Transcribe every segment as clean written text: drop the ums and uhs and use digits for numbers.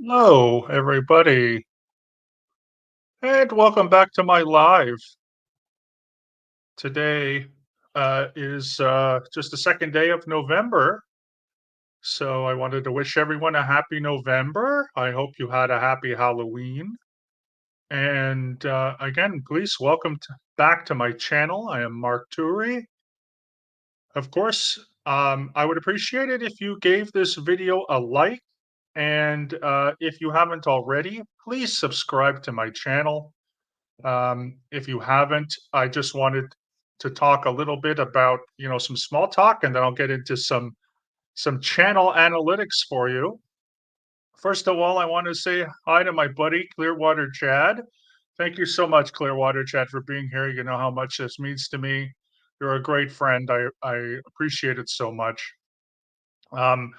Hello, everybody, and welcome back to my live. Today is just the second day of November, so I wanted to wish everyone a happy November. I hope you had a happy Halloween. And again, please back to my channel. I am Mark Turi. Of course, I would appreciate it if you gave this video a like, and if you haven't already, please subscribe to my channel. If you haven't, I just wanted to talk a little bit about, some small talk, and then I'll get into some channel analytics for you. First of all, I want to say hi to my buddy Clearwater Chad. Thank you so much, Clearwater Chad, for being here. You know how much this means to me. You're a great friend. I appreciate it so much. Um,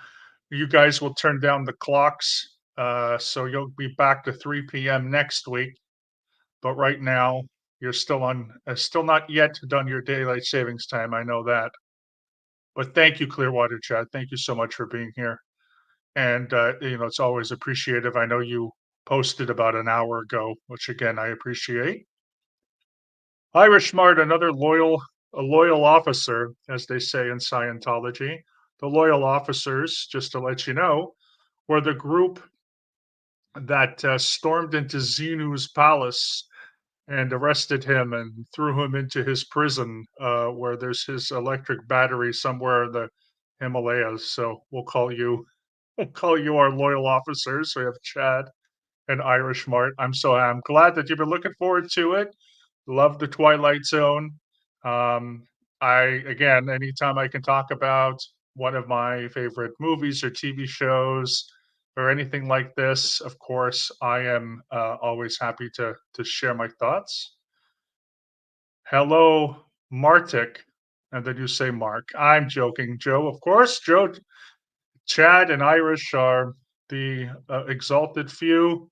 you guys will turn down the clocks, so you'll be back to 3 p.m. next week. But right now, you're still not yet done your daylight savings time. I know that. But thank you, Clearwater Chad. Thank you so much for being here. And it's always appreciative. I know you posted about an hour ago, which again I appreciate. Irish Smart, a loyal officer, as they say in Scientology. The loyal officers, just to let you know, were the group that stormed into Xenu's palace and arrested him and threw him into his prison, where there's his electric battery somewhere in the Himalayas. So we'll call you our loyal officers. We have Chad and Irish Mart. I'm glad that you've been looking forward to it. Love the Twilight Zone. Um, Anytime I can talk about one of my favorite movies or TV shows or anything like this, of course, I am always happy to share my thoughts. Hello, Martic. And then you say Mark. I'm joking, Joe. Of course, Joe, Chad, and Irish are the exalted few,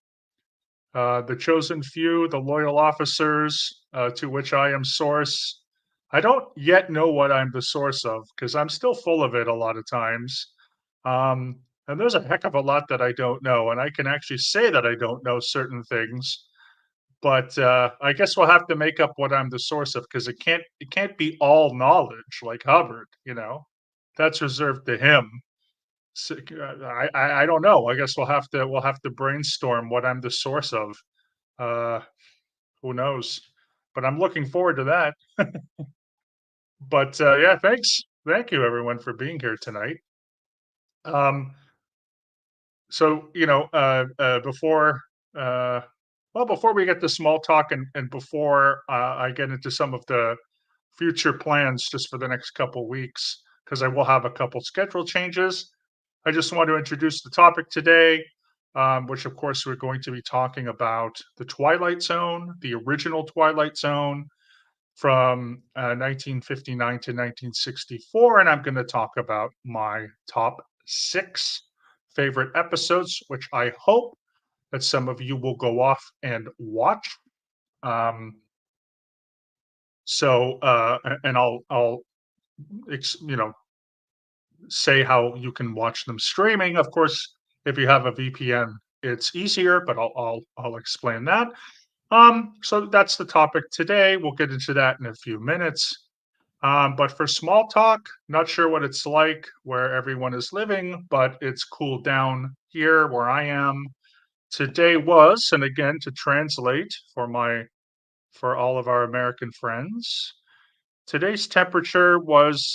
the chosen few, the loyal officers to which I am source. I don't yet know what I'm the source of because I'm still full of it a lot of times. And there's a heck of a lot that I don't know. And I can actually say that I don't know certain things, but I guess we'll have to make up what I'm the source of because it can't be all knowledge like Hubbard. That's reserved to him. So, I don't know. I guess we'll have to brainstorm what I'm the source of. Uh, who knows? But I'm looking forward to that. But yeah, thank you everyone for being here tonight. Um, so before uh, before we get to small talk and before I get into some of the future plans just for the next couple weeks, because I will have a couple schedule changes. I just want to introduce the topic today, which of course we're going to be talking about the Twilight Zone, the original Twilight Zone from 1959 to 1964, and I'm going to talk about my top six favorite episodes, which I hope that some of you will go off and watch. Um, and I'll you know say how you can watch them streaming. Of course, if you have a VPN, it's easier, but I'll explain that. So that's the topic today. We'll get into that in a few minutes. But for small talk, not sure what it's like where everyone is living, but it's cooled down here where I am. Today was, and again to translate for all of our American friends, today's temperature was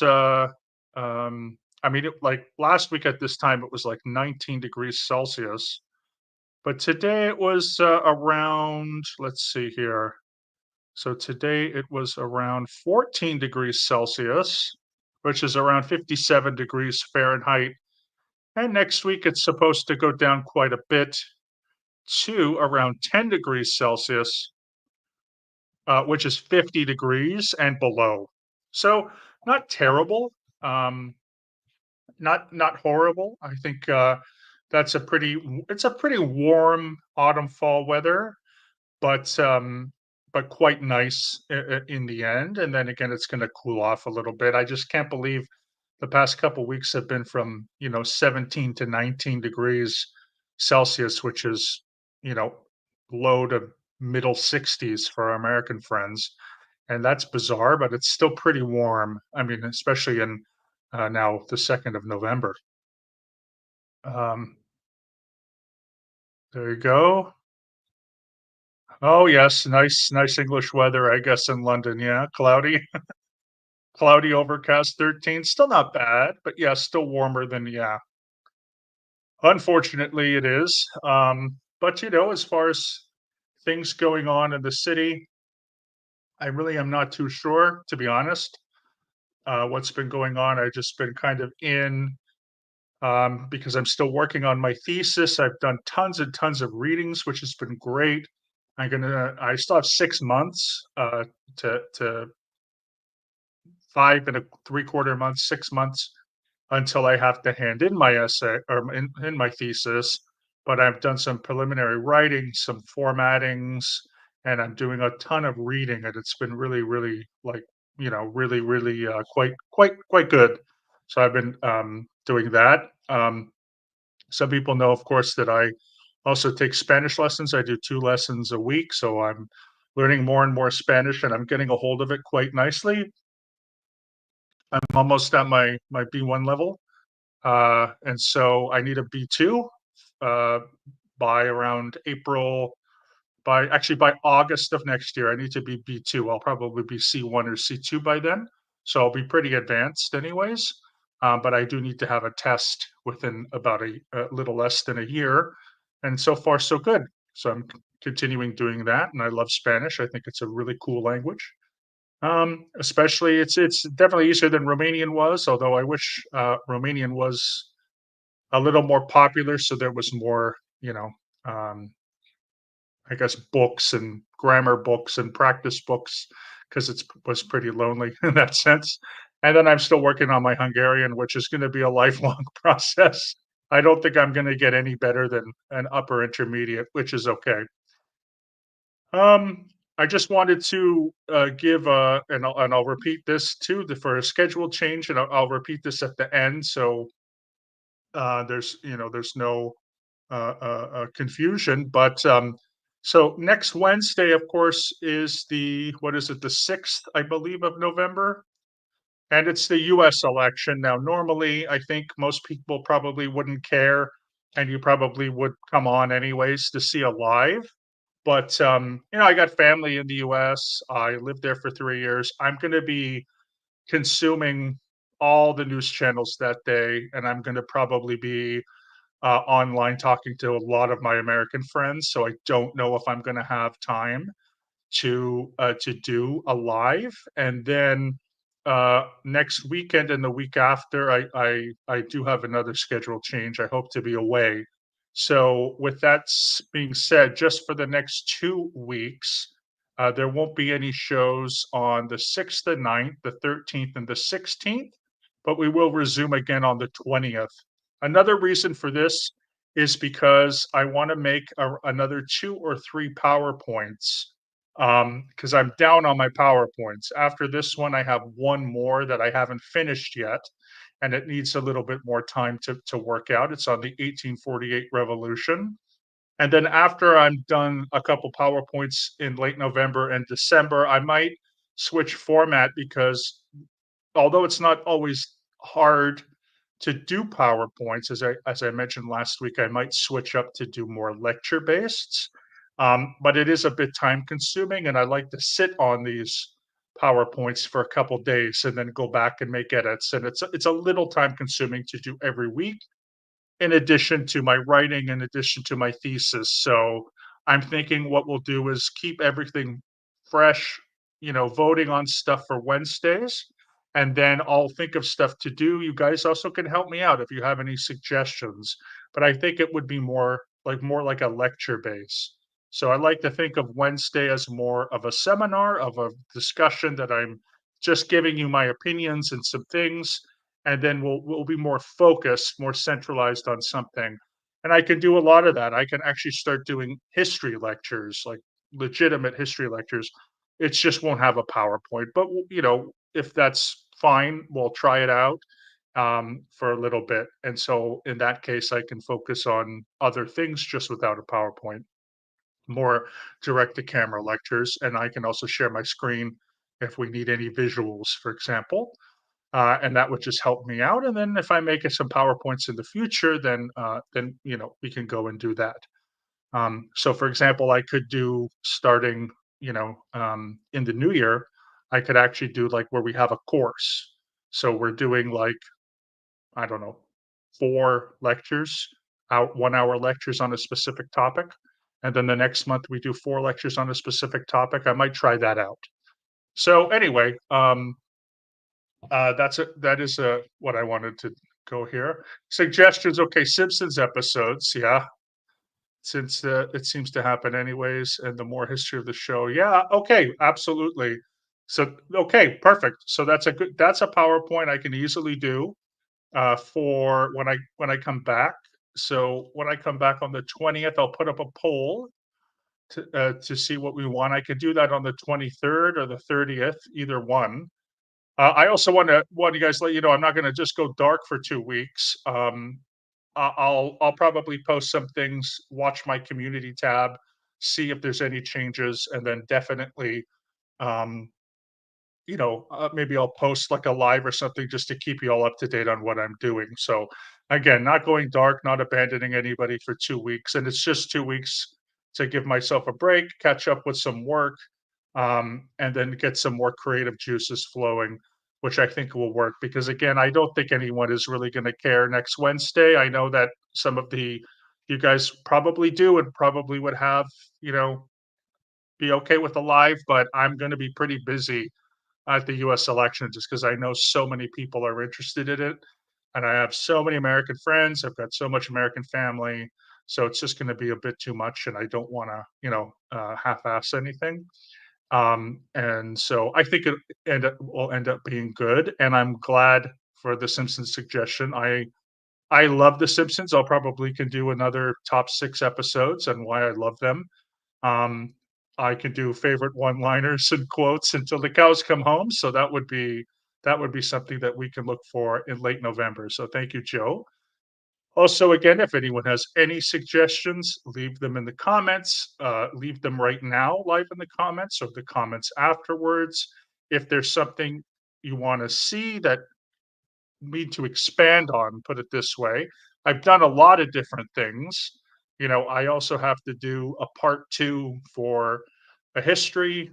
like last week at this time it was like 19 degrees Celsius, but today it was around, let's see here. So today it was around 14 degrees Celsius, which is around 57 degrees Fahrenheit. And next week it's supposed to go down quite a bit to around 10 degrees Celsius, which is 50 degrees and below. So not terrible, not horrible. I think it's a pretty warm autumn fall weather, but quite nice in the end. And then again, it's going to cool off a little bit. I just can't believe the past couple weeks have been from 17 to 19 degrees Celsius, which is, you know, low to middle 60s for our American friends. And that's bizarre, but it's still pretty warm. I mean, especially in now the 2nd of November. Um, there you go. Oh yes, nice English weather, I guess in London. Yeah, cloudy, cloudy, overcast, 13. Still not bad, but yeah, still warmer than yeah. Unfortunately, it is. But as far as things going on in the city, I really am not too sure, to be honest. What's been going on? I've just been kind of in because I'm still working on my thesis. I've done tons and tons of readings, which has been great. I still have 6 months to 5 and a 3/4 months, 6 months until I have to hand in my essay or in my thesis. But I've done some preliminary writing, some formattings, and I'm doing a ton of reading, and it's been really, really like really, quite good. So I've been doing that. Some people know, of course, that I also take Spanish lessons. I do 2 lessons a week, so I'm learning more and more Spanish, and I'm getting a hold of it quite nicely. I'm almost at my B1 level, and so I need a B2 uh, by around April. By August of next year, I need to be B2. I'll probably be C1 or C2 by then, so I'll be pretty advanced, anyways. But I do need to have a test within about a little less than a year, and so far so good. So I'm continuing doing that, and I love Spanish. I think it's a really cool language. Especially it's definitely easier than Romanian was, although I wish Romanian was a little more popular, so there was more, um, I guess, books and grammar books and practice books because it was pretty lonely in that sense. And then I'm still working on my Hungarian, which is going to be a lifelong process. I don't think I'm going to get any better than an upper intermediate, which is okay. Um, I just wanted to give, and I'll repeat this too, for a schedule change, and I'll repeat this at the end. So there's no confusion. But so next Wednesday, of course, is what is it, the 6th, I believe, of November, and it's the U.S. election. Now, normally, I think most people probably wouldn't care, and you probably would come on anyways to see a live. But I got family in the U.S. I lived there for 3 years. I'm going to be consuming all the news channels that day, and I'm going to probably be online talking to a lot of my American friends. So I don't know if I'm going to have time to do a live. And then next weekend and the week after, I do have another schedule change. I hope to be away. So with that being said, just for the next 2 weeks, there won't be any shows on the 6th, the 9th, the 13th, and the 16th, but we will resume again on the 20th. Another reason for this is because I want to make another 2 or 3 PowerPoints, because I'm down on my PowerPoints. After this one, I have one more that I haven't finished yet, and it needs a little bit more time to work out. It's on the 1848 revolution. And then after I'm done a couple PowerPoints in late November and December, I might switch format because although it's not always hard to do PowerPoints, as I mentioned last week, I might switch up to do more lecture based. But it is a bit time consuming, and I like to sit on these PowerPoints for a couple days and then go back and make edits. And it's a little time consuming to do every week, in addition to my writing, in addition to my thesis. So I'm thinking what we'll do is keep everything fresh, voting on stuff for Wednesdays. And then I'll think of stuff to do. You guys also can help me out if you have any suggestions. But I think it would be more like a lecture base. So I like to think of Wednesday as more of a seminar, of a discussion that I'm just giving you my opinions and some things, and then we'll be more focused, more centralized on something. And I can do a lot of that. I can actually start doing history lectures, like legitimate history lectures. It just won't have a PowerPoint, but if that's fine, we'll try it out. for a little bit. And so in that case, I can focus on other things just without a PowerPoint, more direct to camera lectures. And I can also share my screen if we need any visuals, for example. And that would just help me out. And then if I make it some PowerPoints in the future, then we can go and do that. So, for example, I could do starting, in the new year, I could actually do like where we have a course. So we're doing like, I don't know, 4 lectures, out 1 hour lectures on a specific topic. And then the next month we do 4 lectures on a specific topic. I might try that out. So anyway, that is what I wanted to go here. Suggestions. Okay, Simpsons episodes. Yeah, since it seems to happen anyways, and the more history of the show. Yeah, okay, absolutely. So okay, perfect. So that's a PowerPoint I can easily do for when I come back. So when I come back on the 20th, I'll put up a poll to see what we want. I could do that on the 23rd or the 30th, either one. I also want you guys to let you know I'm not going to just go dark for 2 weeks. I'll probably post some things, watch my community tab, see if there's any changes, and then definitely um, maybe I'll post like a live or something just to keep you all up to date on what I'm doing. So again, not going dark, not abandoning anybody for 2 weeks, and it's just 2 weeks to give myself a break, catch up with some work, and then get some more creative juices flowing, which I think will work. Because again, I don't think anyone is really going to care next Wednesday. I know that some of the you guys probably do and probably would have you know be okay with the live, but I'm going to be pretty busy at the US election just because I know so many people are interested in it. And I have so many American friends. I've got so much American family. So it's just going to be a bit too much. And I don't want to, half ass anything. And so I think will end up being good. And I'm glad for the Simpsons suggestion. I love the Simpsons. I'll probably can do another top 6 episodes and why I love them. Um, I can do favorite one-liners and quotes until the cows come home, so that would be something that we can look for in late November. So thank you, Joe. Also, again, if anyone has any suggestions, leave them in the comments. Leave them right now, live in the comments, or the comments afterwards. If there's something you want to see that me to expand on, put it this way. I've done a lot of different things. I also have to do a part 2 for a history,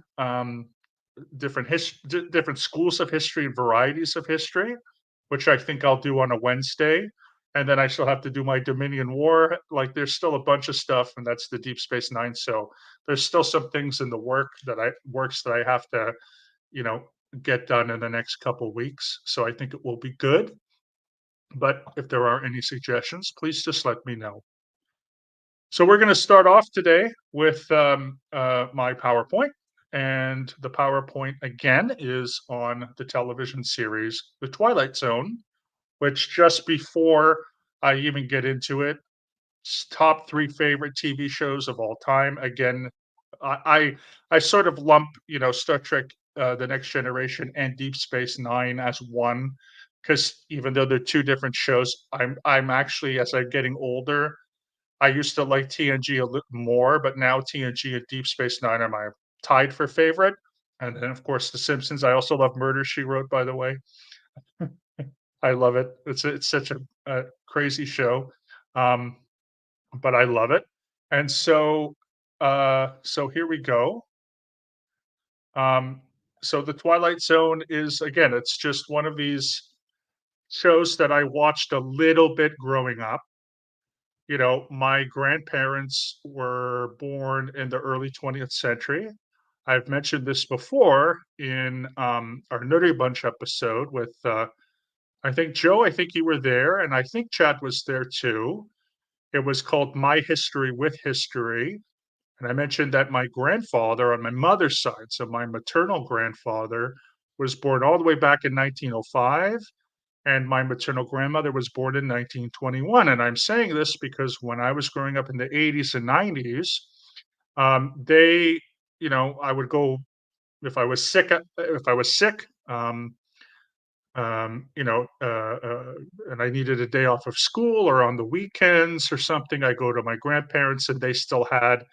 different schools of history and varieties of history, which I think I'll do on a Wednesday. And then I still have to do my Dominion War. Like there's still a bunch of stuff, and that's the Deep Space Nine. So there's still some things in the works that I have to, you know, get done in the next couple weeks. So I think it will be good. But if there are any suggestions, please just let me know. So we're going to start off today with my PowerPoint. And the PowerPoint again is on the television series The Twilight Zone, which just before I even get into it, top 3 favorite TV shows of all time. Again, I I sort of lump, Star Trek, The Next Generation and Deep Space Nine as one, because even though they're 2 different shows, I'm actually, as I'm getting older, I used to like TNG a little more, but now TNG and Deep Space Nine are my tied for favorite. And then, of course, The Simpsons. I also love Murder, She Wrote, by the way. I love it. It's such a crazy show. Um, but I love it. And so here we go. Um, so the Twilight Zone is again, it's just one of these shows that I watched a little bit growing up. My grandparents were born in the early 20th century. I've mentioned this before in our Nerdy Bunch episode with I think Joe, I think you were there, and I think Chad was there too. It was called My History with History. And I mentioned that my grandfather on my mother's side, so my maternal grandfather, was born all the way back in 1905, and my maternal grandmother was born in 1921. And I'm saying this because when I was growing up in the 80s and 90s, I would go if I was sick. If I was sick, You know, and I needed a day off of school or on the weekends or something, I go to my grandparents and they still had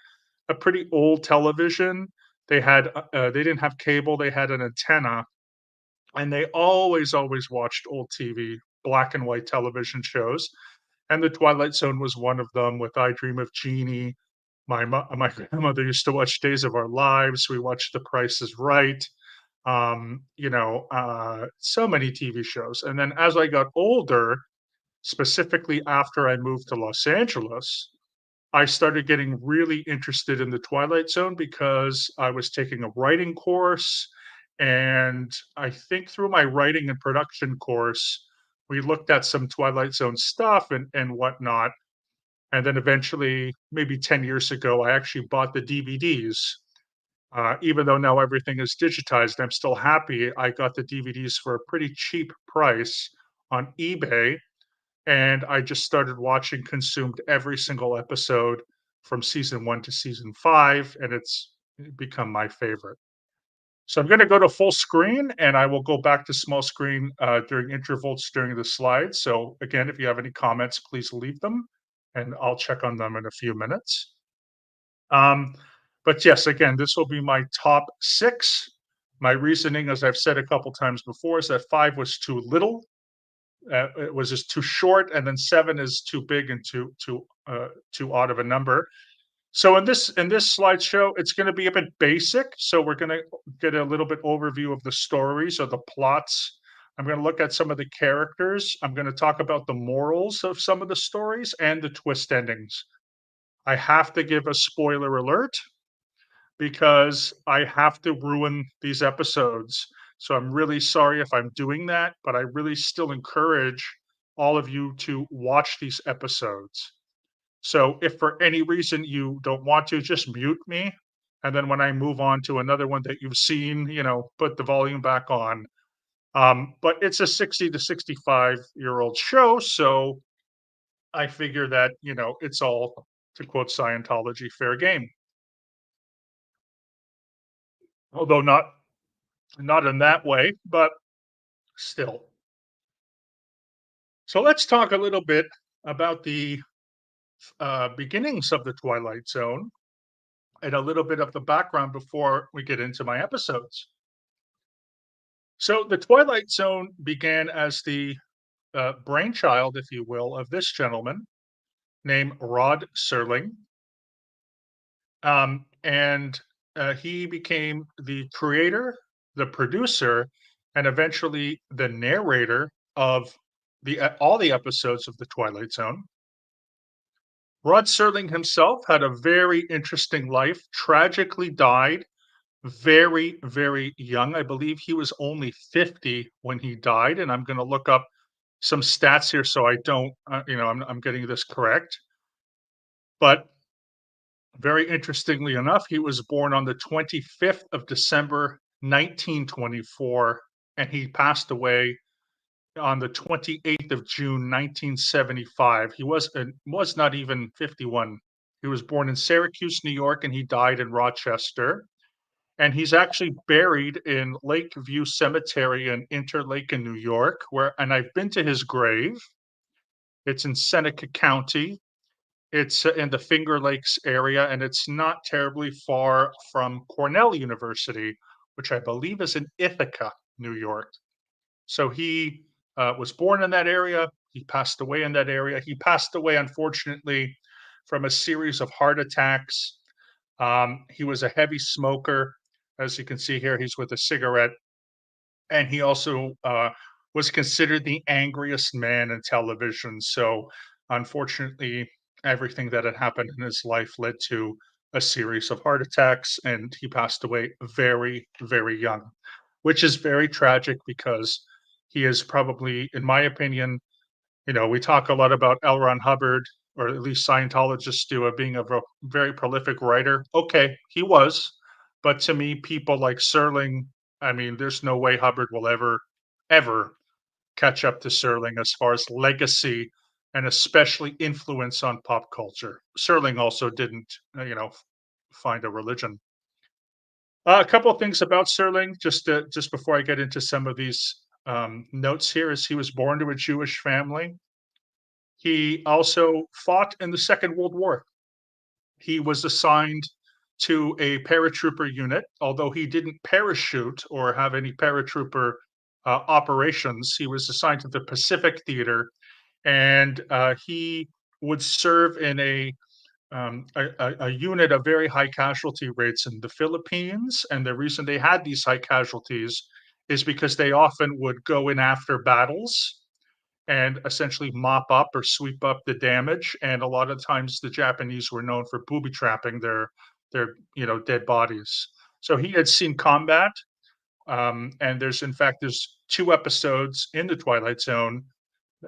a pretty old television. They didn't have cable, they had an antenna, and they always watched old TV, black and white television shows, and The Twilight Zone was one of them with I Dream of Jeannie. My grandmother used to watch Days of Our Lives, we watched The Price is Right, so many TV shows, and then as I got older, specifically after I moved to Los Angeles, I started getting really interested in the Twilight Zone because I was taking a writing course, and I think through my writing and production course, we looked at some Twilight Zone stuff and whatnot, and then eventually, maybe 10 years ago, I actually bought the DVDs. Even though now everything is digitized, I'm still happy I got the DVDs for a pretty cheap price on eBay, and I just started watching, consumed every single episode from season 1 to season 5, and it's become my favorite. So I'm gonna go to full screen, and I will go back to small screen, during intervals during the slides. So again, if you have any comments, please leave them, and I'll check on them in a few minutes. Um, but yes, again, this will be my top 6. My reasoning, as I've said a couple times before, is that 5 was too little, it was just too short, and then 7 is too big and too odd of a number. So in this slideshow, it's gonna be a bit basic, so we're gonna get a little bit overview of the stories or the plots. I'm gonna look at some of the characters. I'm gonna talk about the morals of some of the stories and the twist endings. I have to give a spoiler alert because I have to ruin these episodes. So I'm really sorry if I'm doing that, but I really still encourage all of you to watch these episodes. So if for any reason you don't want to, just mute me. And then when I move on to another one that you've seen, put the volume back on. But it's a 60 to 65-year-old show. So I figure that, it's all, to quote Scientology, fair game. Although not in that way, but still. So let's talk a little bit about the beginnings of the Twilight Zone and a little bit of the background before we get into my episodes. So the Twilight Zone began as the brainchild, if you will, of this gentleman named Rod Serling. And he became the creator, the producer, and eventually the narrator of all the episodes of the Twilight Zone. Rod Serling himself had a very interesting life, tragically died very young. I believe he was only 50 when he died, and I'm gonna look up some stats here so I don't, I'm getting this correct. But very interestingly enough, he was born on the 25th of December, 1924, and he passed away on the 28th of June, 1975. He was not even 51. He was born in Syracuse, New York, and he died in Rochester. And he's actually buried in Lakeview Cemetery in Interlaken, New York, and I've been to his grave. It's in Seneca County. It's in the Finger Lakes area, and it's not terribly far from Cornell University, which I believe is in Ithaca, New York. So he was born in that area. He passed away in that area. He passed away, unfortunately, from a series of heart attacks. He was a heavy smoker. As you can see here, he's with a cigarette. And he also was considered the angriest man in television. So, unfortunately, everything that had happened in his life led to a series of heart attacks, and he passed away very young, which is very tragic because he is probably, in my opinion, we talk a lot about L. Ron Hubbard, or at least Scientologists do, of being a very prolific writer. Okay, he was, but to me, people like Serling, I mean, there's no way Hubbard will ever catch up to Serling as far as legacy and especially influence on pop culture. Serling also didn't, find a religion. A couple of things about Serling, just before I get into some of these notes here is he was born to a Jewish family. He also fought in the Second World War. He was assigned to a paratrooper unit, although he didn't parachute or have any paratrooper operations. He was assigned to the Pacific Theater, and he would serve in a unit of very high casualty rates in the Philippines. And the reason they had these high casualties is because they often would go in after battles and essentially mop up or sweep up the damage. And a lot of times the Japanese were known for booby trapping their dead bodies. So he had seen combat, and there's 2 episodes in the Twilight Zone,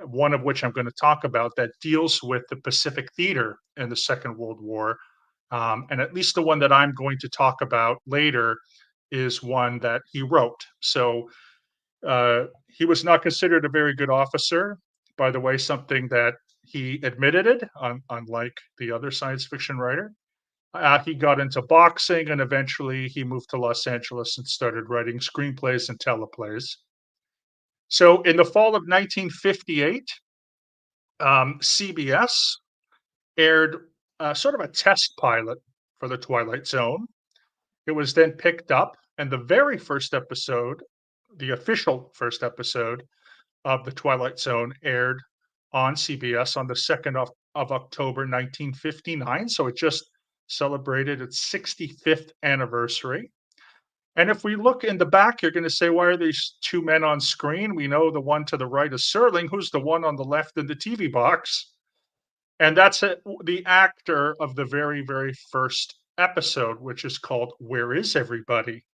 one of which I'm going to talk about that deals with the Pacific Theater in the Second World War. And at least the one that I'm going to talk about later is one that he wrote. So he was not considered a very good officer, by the way, something that he admitted it, unlike the other science fiction writer. He got into boxing and eventually he moved to Los Angeles and started writing screenplays and teleplays. So in the fall of 1958, CBS aired sort of a test pilot for the Twilight Zone. It was then picked up, and the very first episode, the official first episode of the Twilight Zone, aired on CBS on the 2nd of October 1959. So it just celebrated its 65th anniversary. And if we look in the back, you're going to say, why are these 2 men on screen? We know the one to the right is Serling. Who's the one on the left in the TV box? And that's the actor of the very, very first episode, which is called Where Is Everybody?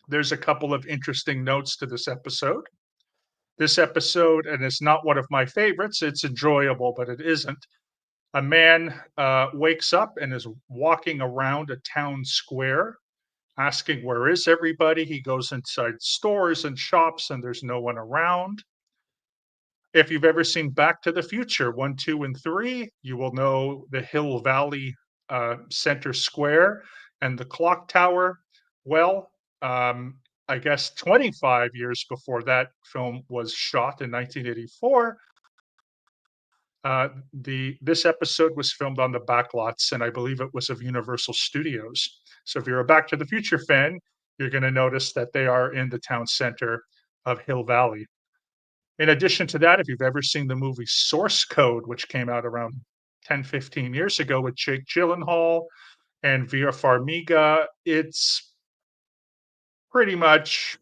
There's a couple of interesting notes to this episode. This episode, and it's not one of my favorites, it's enjoyable, but it isn't. A man wakes up and is walking around a town square asking, where is everybody? He goes inside stores and shops, and there's no one around. If you've ever seen Back to the Future 1, 2, and 3, you will know the Hill Valley Center Square and the clock tower. Well, I guess 25 years before that film was shot in 1984, this episode was filmed on the backlots, and I believe it was of Universal Studios. So if you're a Back to the Future fan, you're going to notice that they are in the town center of Hill Valley. In addition to that, if you've ever seen the movie Source Code, which came out around 10, 15 years ago with Jake Gyllenhaal and Vera Farmiga, it's pretty much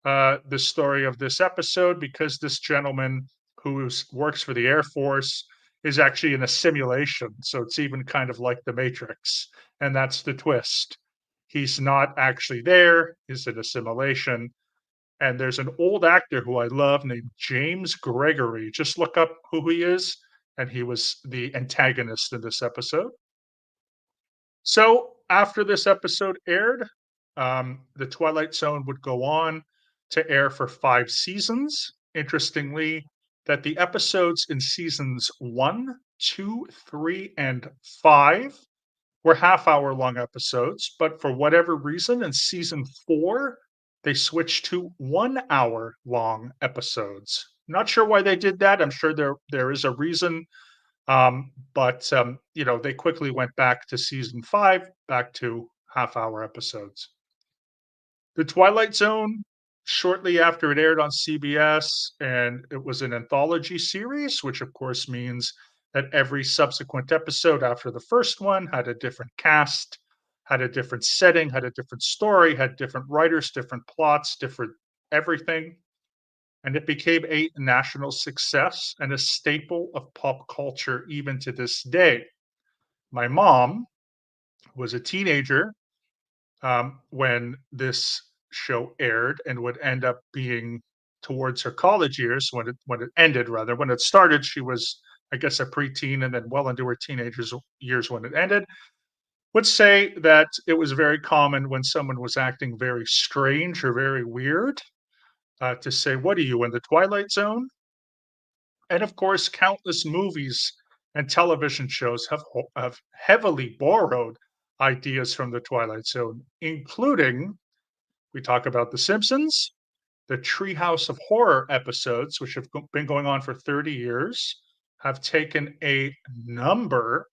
the story of this episode, because this gentleman who works for the Air Force is actually in a simulation. So it's even kind of like the Matrix. And that's the twist. He's not actually there, he's in a simulation. And there's an old actor who I love named James Gregory. Just look up who he is. And he was the antagonist in this episode. So after this episode aired, the Twilight Zone would go on to air for 5 seasons. Interestingly, that the episodes in seasons 1, 2, 3, and 5 were half-hour long episodes, but for whatever reason, in season 4, they switched to 1 hour long episodes. Not sure why they did that. I'm sure there is a reason, but they quickly went back to season 5, back to half-hour episodes. The Twilight Zone, shortly after it aired on CBS, and it was an anthology series, which of course means that every subsequent episode after the first one had a different cast, had a different setting, had a different story, had different writers, different plots, different everything. And it became a national success and a staple of pop culture even to this day. My mom was a teenager when this show aired, and would end up being towards her college years when it ended. Rather, when it started, she was, I guess, a preteen, and then well into her teenagers years when it ended. Would say that it was very common when someone was acting very strange or very weird to say, "What are you in the Twilight Zone?" And of course, countless movies and television shows have heavily borrowed ideas from the Twilight Zone, including, we talk about The Simpsons, The Treehouse of Horror episodes, which have been going on for 30 years, have taken a number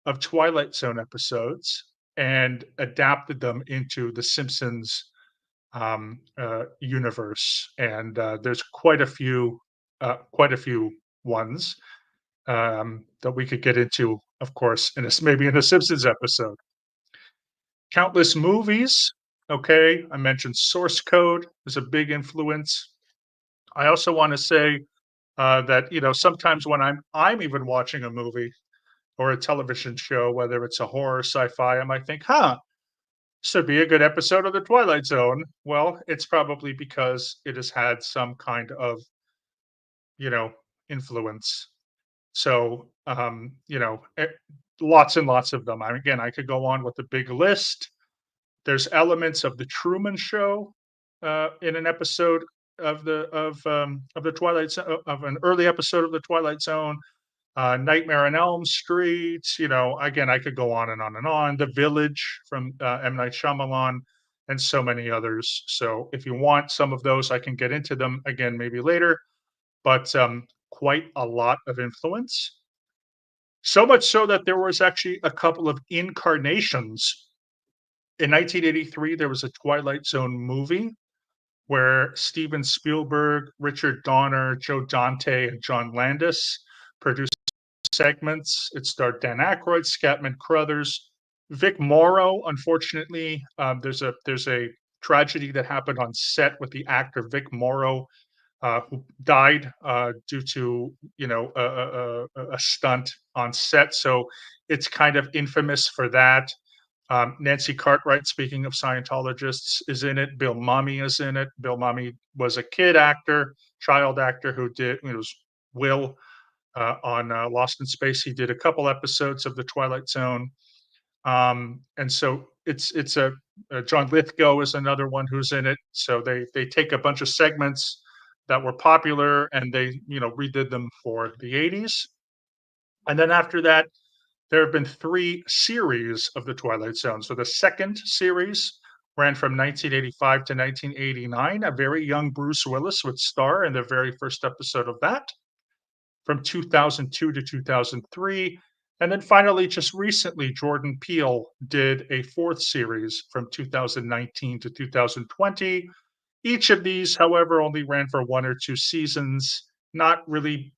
of Twilight Zone episodes and adapted them into the Simpsons universe. And there's quite a few ones that we could get into, of course, maybe in a Simpsons episode. Countless movies. Okay, I mentioned Source Code is a big influence. I also want to say that sometimes when I'm even watching a movie or a television show, whether it's a horror, sci-fi, I might think, "Huh, this would be a good episode of the Twilight Zone." Well, it's probably because it has had some kind of you know influence. So lots and lots of them. Again, I could go on with a big list. There's elements of the Truman Show in an episode of the Twilight of an early episode of the Twilight Zone. Nightmare on Elm Street. Again, I could go on and on and on. The Village from M Night Shyamalan, and so many others. So if you want some of those, I can get into them again maybe later. But quite a lot of influence. So much so that there was actually a couple of incarnations. In 1983, there was a Twilight Zone movie where Steven Spielberg, Richard Donner, Joe Dante, and John Landis produced segments. It starred Dan Aykroyd, Scatman Crothers, Vic Morrow. Unfortunately, there's a tragedy that happened on set with the actor Vic Morrow, who died due to a stunt on set. So it's kind of infamous for that. Nancy Cartwright, speaking of Scientologists, is in it. Bill Mummy is in it. Bill Mummy was a child actor who did was Will on Lost in Space. He did a couple episodes of the Twilight Zone, and so it's a John Lithgow is another one who's in it. So they take a bunch of segments that were popular and they redid them for the 80s, and then after that there have been three series of the Twilight Zone. So the second series ran from 1985 to 1989. A very young Bruce Willis would star in the very first episode of that, from 2002 to 2003. And then finally, just recently, Jordan Peele did a fourth series from 2019 to 2020. Each of these, however, only ran for one or two seasons, not really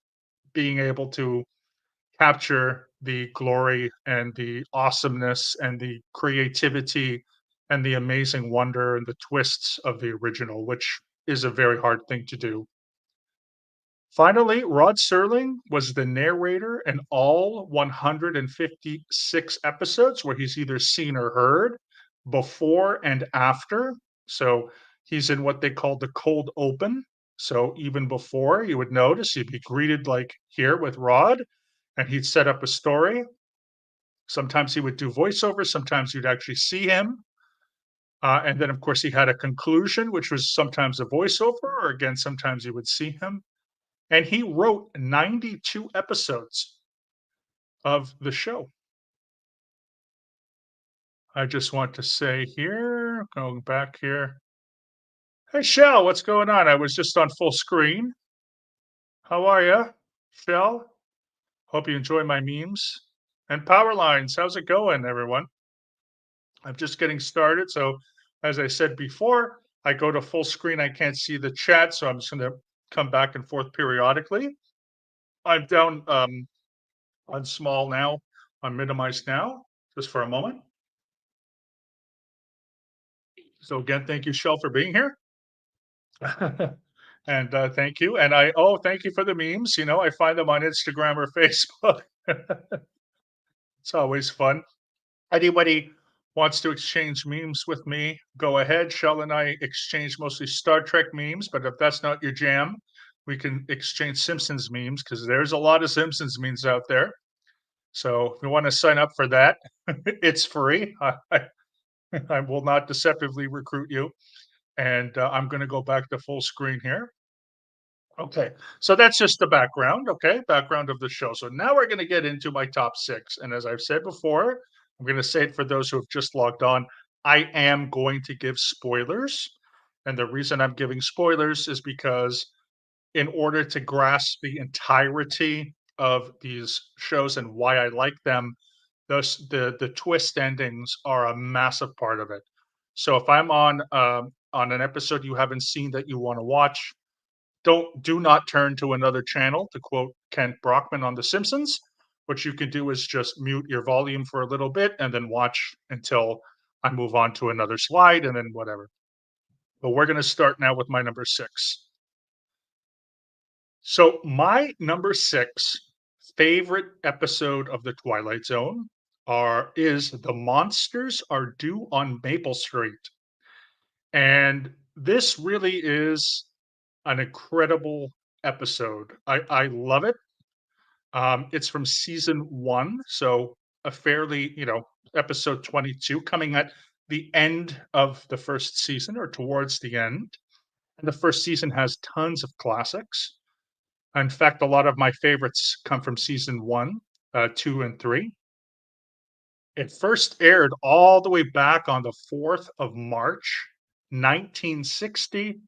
being able to capture the glory and the awesomeness and the creativity and the amazing wonder and the twists of the original, which is a very hard thing to do. Finally, Rod Serling was the narrator in all 156 episodes where he's either seen or heard before and after. So he's in what they call the cold open. So even before, you would notice you'd be greeted like here with Rod, and he'd set up a story. Sometimes he would do voiceover, sometimes you'd actually see him. And then, of course, he had a conclusion, which was sometimes a voiceover, or again, sometimes you would see him. And he wrote 92 episodes of the show. I just want to say here, going back here. Hey, Shell, what's going on? I was just on full screen. How are you, Shell? Hope you enjoy my memes. And Power Lines, how's it going, everyone? I'm just getting started. So, as I said before, I go to full screen. I can't see the chat, so I'm just going to come back and forth periodically. I'm down on small now, on minimized now, just for a moment. So again, thank you, Shell, for being here. And thank you. And thank you for the memes. I find them on Instagram or Facebook. It's always fun. Anybody wants to exchange memes with me, go ahead. Shell and I exchange mostly Star Trek memes, but if that's not your jam, we can exchange Simpsons memes because there's a lot of Simpsons memes out there. So if you want to sign up for that, it's free. I will not deceptively recruit you. And I'm going to go back to full screen here. Okay, so that's just the background, okay? Background of the show. So now we're going to get into my top six. And as I've said before, I'm going to say it for those who have just logged on. I am going to give spoilers. And the reason I'm giving spoilers is because in order to grasp the entirety of these shows and why I like them, the twist endings are a massive part of it. So if I'm on an episode you haven't seen that you want to watch, do not turn to another channel, to quote Kent Brockman on The Simpsons. What you can do is just mute your volume for a little bit and then watch until I move on to another slide and then whatever. But we're going to start now with my number six. So my number six favorite episode of the Twilight Zone is The Monsters Are Due on Maple Street. And this really is an incredible episode. I love it. It's from season one, so a fairly, episode 22, coming at the end of the first season or towards the end. And the first season has tons of classics. In fact, a lot of my favorites come from season one, two, and three. It first aired all the way back on the 4th of March, 1960.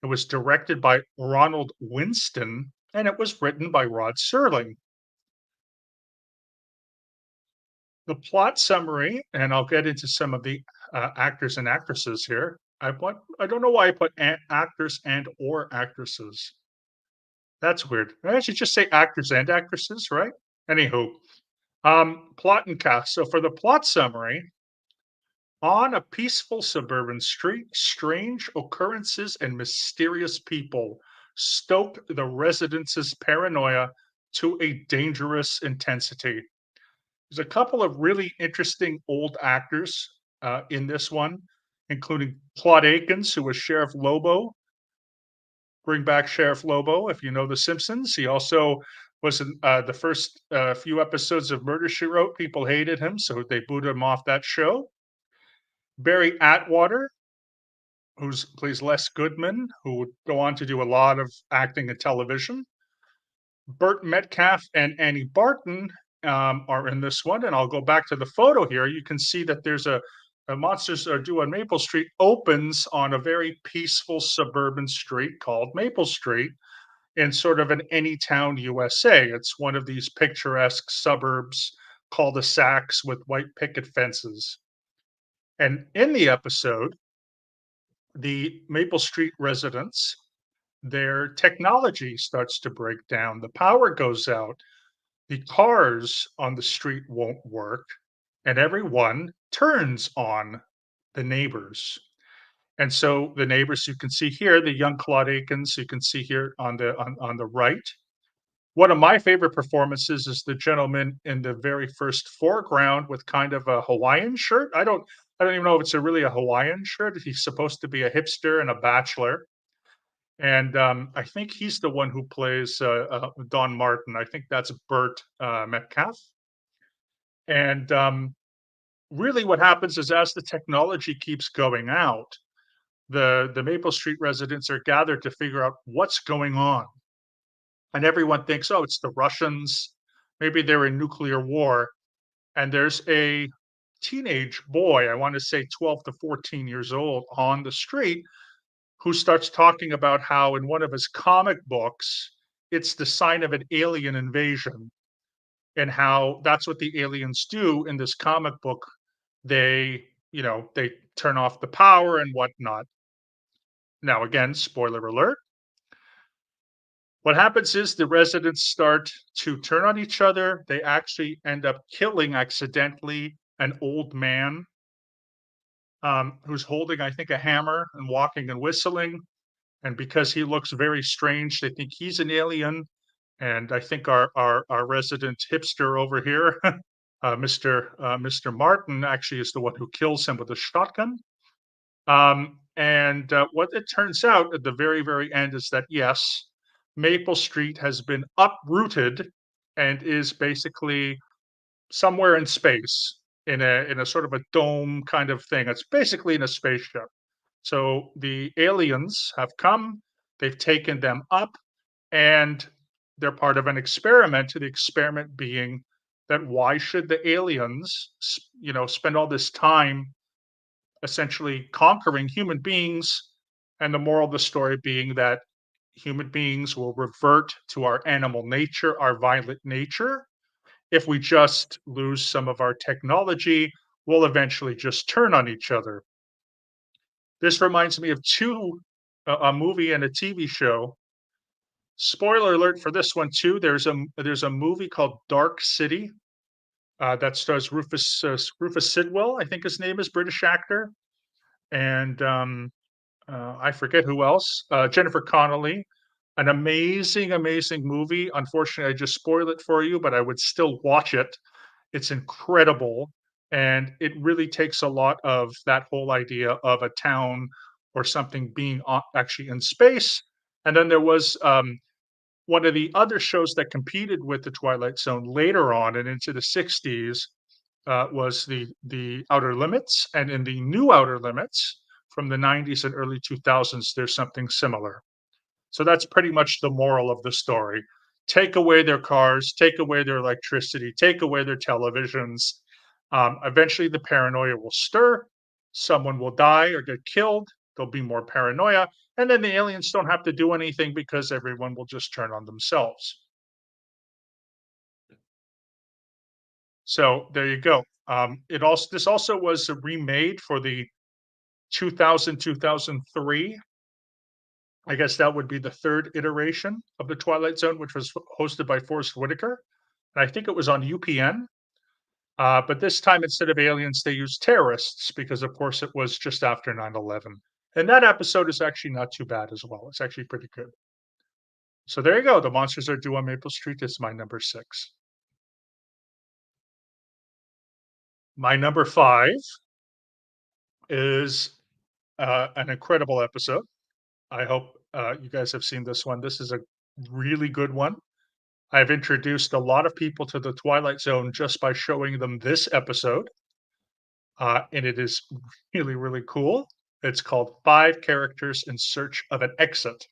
It was directed by Ronald Winston, and it was written by Rod Serling. The plot summary, and I'll get into some of the actors and actresses here. I don't know why I put actors and or actresses. That's weird. I should just say actors and actresses, right? Anywho, plot and cast. So for the plot summary, on a peaceful suburban street, strange occurrences and mysterious people stoke the residents' paranoia to a dangerous intensity. There's a couple of really interesting old actors in this one, including Claude Akins, who was Sheriff Lobo. Bring back Sheriff Lobo, if you know The Simpsons. He also was in the first few episodes of Murder She Wrote. People hated him, so they booted him off that show. Barry Atwater, who plays Les Goodman, who would go on to do a lot of acting in television. Burt Metcalf and Annie Barton are in this one, and I'll go back to the photo here. You can see that there's a Monsters Are Due on Maple Street opens on a very peaceful suburban street called Maple Street in sort of an Anytown, USA. It's one of these picturesque suburbs, cul-de-sacs with white picket fences. And in the episode, the Maple Street residents, their technology starts to break down. The power goes out. The cars on the street won't work, and everyone turns on the neighbors. And so the neighbors you can see here, the young Claude Akins, you can see here on the right. One of my favorite performances is the gentleman in the very first foreground with kind of a Hawaiian shirt. I don't even know if it's really a Hawaiian shirt. He's supposed to be a hipster and a bachelor. And I think he's the one who plays Don Martin. I think that's Burt Metcalf. And really, what happens is as the technology keeps going out, the Maple Street residents are gathered to figure out what's going on. And everyone thinks, oh, it's the Russians. Maybe they're in nuclear war. And there's a teenage boy, I want to say 12 to 14 years old, on the street who starts talking about how in one of his comic books, it's the sign of an alien invasion and how that's what the aliens do in this comic book. They turn off the power and whatnot. Now, again, spoiler alert. What happens is the residents start to turn on each other. They actually end up killing accidentally an old man who's holding, I think, a hammer and walking and whistling. And because he looks very strange, they think he's an alien. And I think our resident hipster over here, Mr. Martin, actually is the one who kills him with a shotgun. And what it turns out at the very, very end is that, yes, Maple Street has been uprooted and is basically somewhere in space in a sort of a dome kind of thing. It's basically in a spaceship. So the aliens have come, they've taken them up, and they're part of an experiment. The experiment being that why should the aliens, spend all this time essentially conquering human beings And the moral of the story being that human beings will revert to our animal nature, our violent nature. If we just lose some of our technology, we'll eventually just turn on each other. This reminds me of two a movie and a TV show. Spoiler alert for this one too. There's a movie called Dark City that stars Rufus Sidwell, I think his name is, British actor, and I forget who else. Jennifer Connelly. An amazing, amazing movie. Unfortunately, I just spoiled it for you, but I would still watch it. It's incredible, and it really takes a lot of that whole idea of a town or something being actually in space. And then there was one of the other shows that competed with the Twilight Zone later on and into the 60s was the Outer Limits, and in the new Outer Limits from the 90s and early 2000s, there's something similar. So that's pretty much the moral of the story. Take away their cars, take away their electricity, take away their televisions. Eventually, the paranoia will stir. Someone will die or get killed. There'll be more paranoia. And then the aliens don't have to do anything because everyone will just turn on themselves. So there you go. This also was remade for the 2003. I guess that would be the third iteration of the Twilight Zone, which was hosted by Forrest Whitaker. And I think it was on UPN. But this time, instead of aliens, they used terrorists because, of course, it was just after 9/11. And that episode is actually not too bad as well. It's actually pretty good. So there you go. The Monsters Are Due on Maple Street is my number six. My number five is an incredible episode. I hope you guys have seen this one. This is a really good one. I've introduced a lot of people to the Twilight Zone just by showing them this episode, and it is really, really cool. It's called Five Characters in Search of an Exit.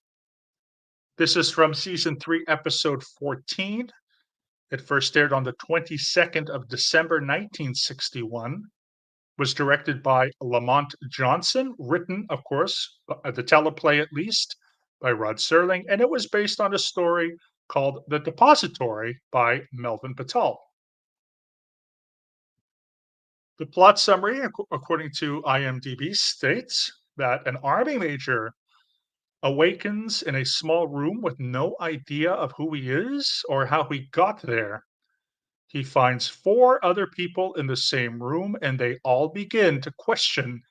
This is from season 3, episode 14. It first aired on the 22nd of December 1961, was directed by Lamont Johnson, written, of course, the teleplay at least, by Rod Serling, and it was based on a story called The Depository by Melvin Patel. The plot summary, according to IMDb, states that an army major awakens in a small room with no idea of who he is or how he got there. He finds four other people in the same room, and they all begin to question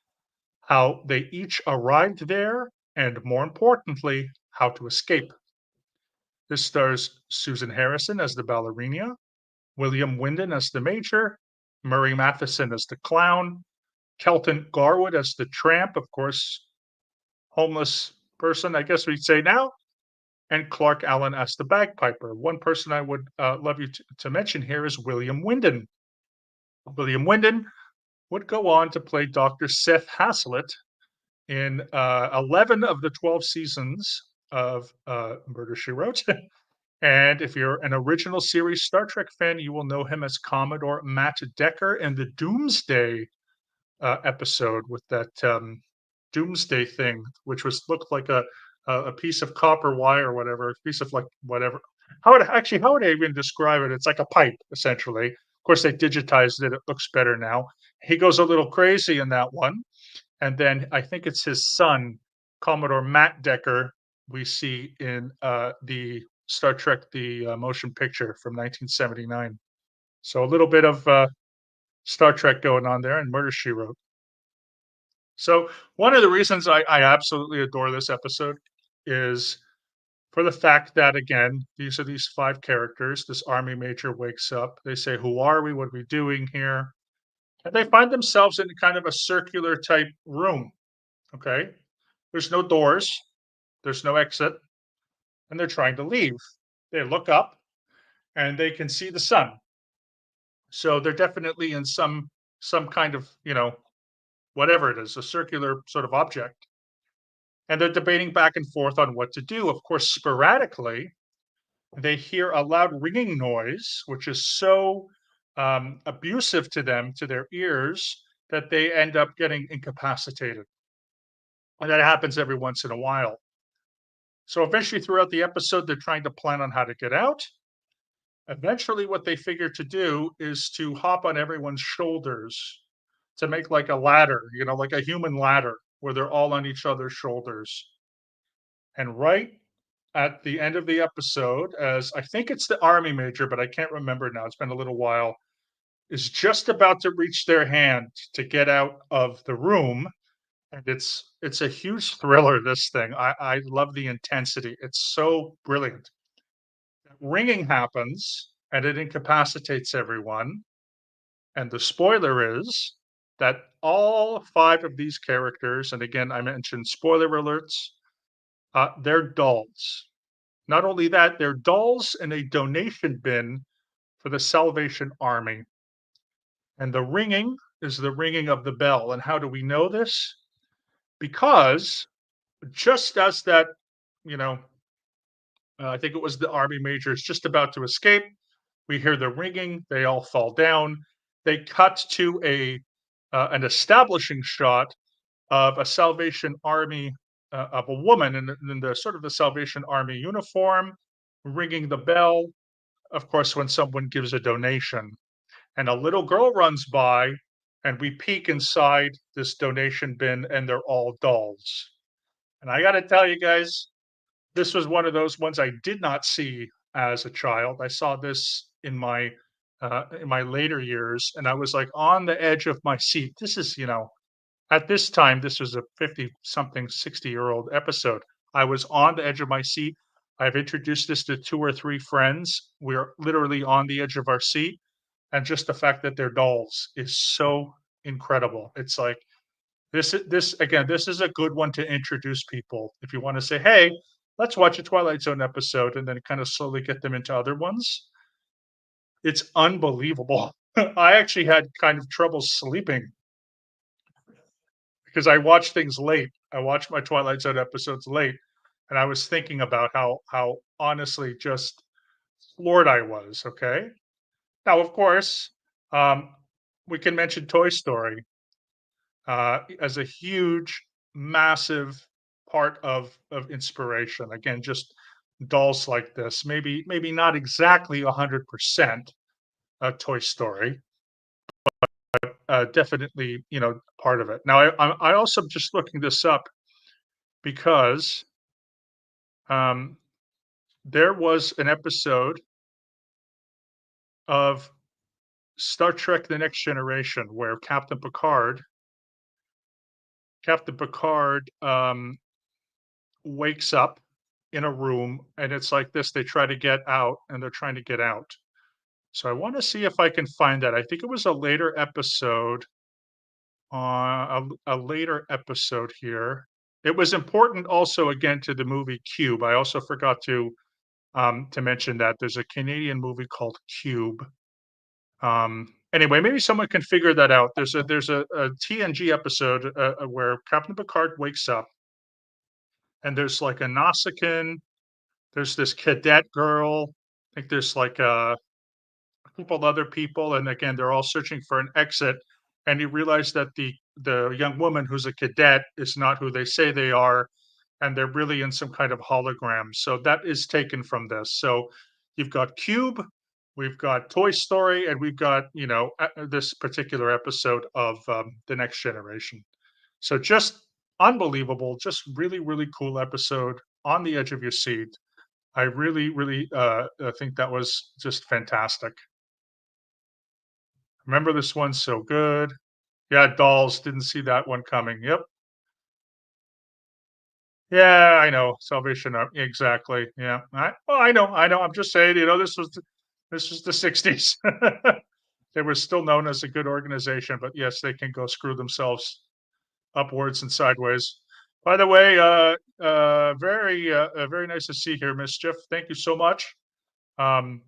how they each arrived there, and more importantly, how to escape. This stars Susan Harrison as the ballerina, William Wyndon as the major, Murray Matheson as the clown, Kelton Garwood as the tramp, of course, homeless person, I guess we'd say now, and Clark Allen as the bagpiper. One person I would love you to mention here is William Wyndon. William Wyndon would go on to play Dr. Seth Haslett in 11 of the 12 seasons of Murder, She Wrote. And if you're an original series Star Trek fan, you will know him as Commodore Matt Decker in the Doomsday episode with that Doomsday thing, which was looked like a piece of copper wire or whatever, a piece of like whatever. How would I even describe it? It's like a pipe essentially. Of course, they digitized it. It looks better now. He goes a little crazy in that one, and then I think it's his son, Commodore Matt Decker, we see in the Star Trek the motion picture from 1979. So a little bit of Star Trek going on there, and Murder She Wrote. So one of the reasons I absolutely adore this episode is for the fact that again, these are these five characters. This army major wakes up. They say, "Who are we? What are we doing here?" And they find themselves in kind of a circular type room. Okay, there's no doors, there's no exit, and they're trying to leave. They look up and they can see the sun. So they're definitely in some kind of whatever it is, a circular sort of object. And they're debating back and forth on what to do. Of course, sporadically, they hear a loud ringing noise, which is so abusive to them, to their ears, that they end up getting incapacitated. and that happens every once in a while. So eventually, throughout the episode, they're trying to plan on how to get out. Eventually, what they figure to do is to hop on everyone's shoulders to make like a ladder, like a human ladder where they're all on each other's shoulders. And right at the end of the episode, as I think it's the army major, but I can't remember now, it's been a little while, is just about to reach their hand to get out of the room. And it's a huge thriller, this thing. I love the intensity. It's so brilliant. Ringing happens and it incapacitates everyone. And the spoiler is that all five of these characters, and again, I mentioned spoiler alerts, they're dolls. Not only that, they're dolls in a donation bin for the Salvation Army. And the ringing is the ringing of the bell. And how do we know this? Because just as that, you know, I think it was the army major is just about to escape, we hear the ringing. They all fall down. They cut to a an establishing shot of a Salvation Army of a woman in the sort of the Salvation Army uniform, ringing the bell. Of course, when someone gives a donation, and a little girl runs by, and we peek inside this donation bin, and they're all dolls. And I got to tell you guys, this was one of those ones I did not see as a child. I saw this in my later years, and I was like on the edge of my seat. This is, at this time, this was a 50 something, 60-year-old episode. I was on the edge of my seat. I've introduced this to two or three friends. We're literally on the edge of our seat. And just the fact that they're dolls is so incredible. It's like this again, this is a good one to introduce people. If you want to say, hey, let's watch a Twilight Zone episode and then kind of slowly get them into other ones. It's unbelievable. I actually had kind of trouble sleeping because I watch things late. I watch my Twilight Zone episodes late, and I was thinking about how honestly just floored I was. Okay, now of course, um, we can mention Toy Story as a huge, massive part of inspiration. Again, just dolls like this. Maybe not exactly 100% a Toy Story, definitely part of it. Now I also just looking this up because um, there was an episode of Star Trek: The Next Generation where Captain Picard wakes up in a room, and it's like this. They try to get out, and they're trying to get out. So I want to see if I can find that. I think it was a later episode. A later episode here. It was important also again to the movie Cube. I also forgot to mention that there's a Canadian movie called Cube. Anyway, maybe someone can figure that out. There's a TNG episode where Captain Picard wakes up, and there's like a Nausicaan. There's this cadet girl. I think there's like a couple other people, and again, they're all searching for an exit. And you realize that the young woman who's a cadet is not who they say they are, and they're really in some kind of hologram. So that is taken from this. So you've got Cube, we've got Toy Story, and we've got this particular episode of The Next Generation. So just unbelievable, just really really cool episode on the edge of your seat. I really really think that was just fantastic. Remember this one so good. Yeah, dolls, didn't see that one coming. Yep. Yeah, I know. Salvation Army, exactly. Yeah. I know. I'm just saying, this was the 60s. They were still known as a good organization, but yes, they can go screw themselves upwards and sideways. By the way, very nice to see here, Mischief. Thank you so much. Um,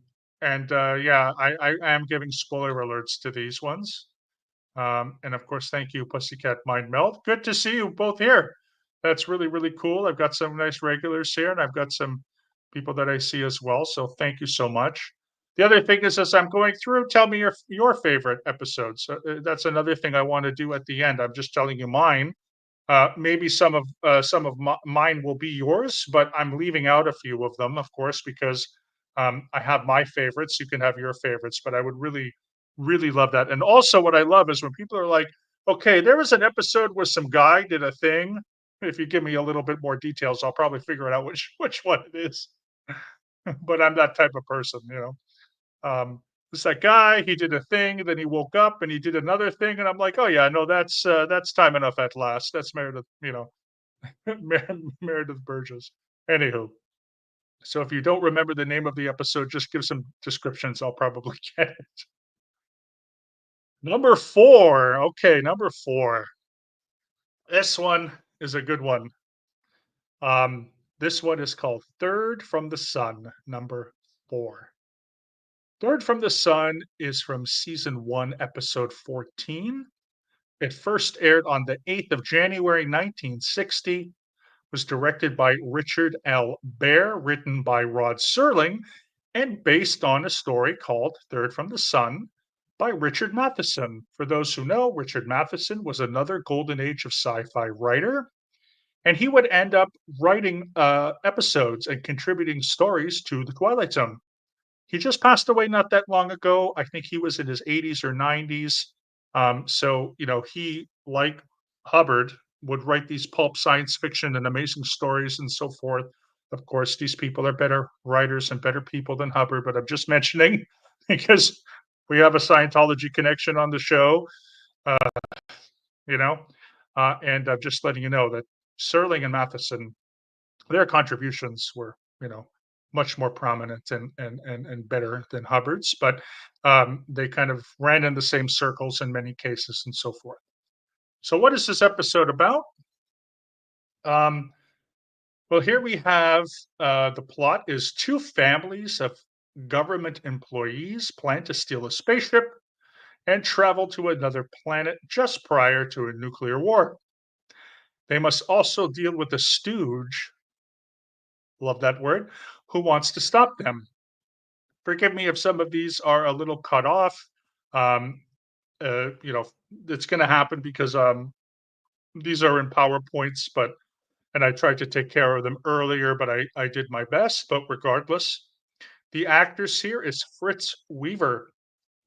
and yeah, I am giving spoiler alerts to these ones. And of course, thank you, Pussycat Mind Melt. Good to see you both here. That's really, really cool. I've got some nice regulars here, and I've got some people that I see as well. So thank you so much. The other thing is, as I'm going through, tell me your favorite episodes. That's another thing I want to do at the end. I'm just telling you mine, Maybe some of mine will be yours, but I'm leaving out a few of them, of course, because I have my favorites. You can have your favorites, but I would really, really love that. And also, what I love is when people are like, "Okay, there was an episode where some guy did a thing." If you give me a little bit more details, I'll probably figure it out which which one it is. But I'm that type of person, you know. It's that guy. He did a thing, then he woke up and he did another thing, and I'm like, "Oh yeah, no, that's time enough at last." That's Meredith, you know, Meredith Burgess. Anywho, so if you don't remember the name of the episode, just give some descriptions. I'll probably get it. Number 4. Okay, number 4. This one is a good one. This one is called Third from the Sun, number 4. Third from the Sun is from season 1, episode 14. It first aired on the 8th of January 1960, was directed by Richard L. Bear, written by Rod Serling, and based on a story called Third from the Sun by Richard Matheson. For those who know, Richard Matheson was another golden age of sci-fi writer, and he would end up writing episodes and contributing stories to the Twilight Zone. He just passed away not that long ago. I think he was in his 80s or 90s. So, you know, he, like Hubbard, would write these pulp science fiction and amazing stories and so forth. Of course, these people are better writers and better people than Hubbard, but I'm just mentioning because we have a Scientology connection on the show, uh, you know, and I'm just letting you know that Serling and Matheson, their contributions were, you know, much more prominent and better than Hubbard's, but they kind of ran in the same circles in many cases and so forth. So, what is this episode about? Um, well, here we have the plot is two families of government employees plan to steal a spaceship and travel to another planet just prior to a nuclear war. They must also deal with a stooge, love that word, who wants to stop them. Forgive me if some of these are a little cut off. Um, you know, it's going to happen because these are in PowerPoints, but and I tried to take care of them earlier, but I did my best. But regardless, the actors here is Fritz Weaver,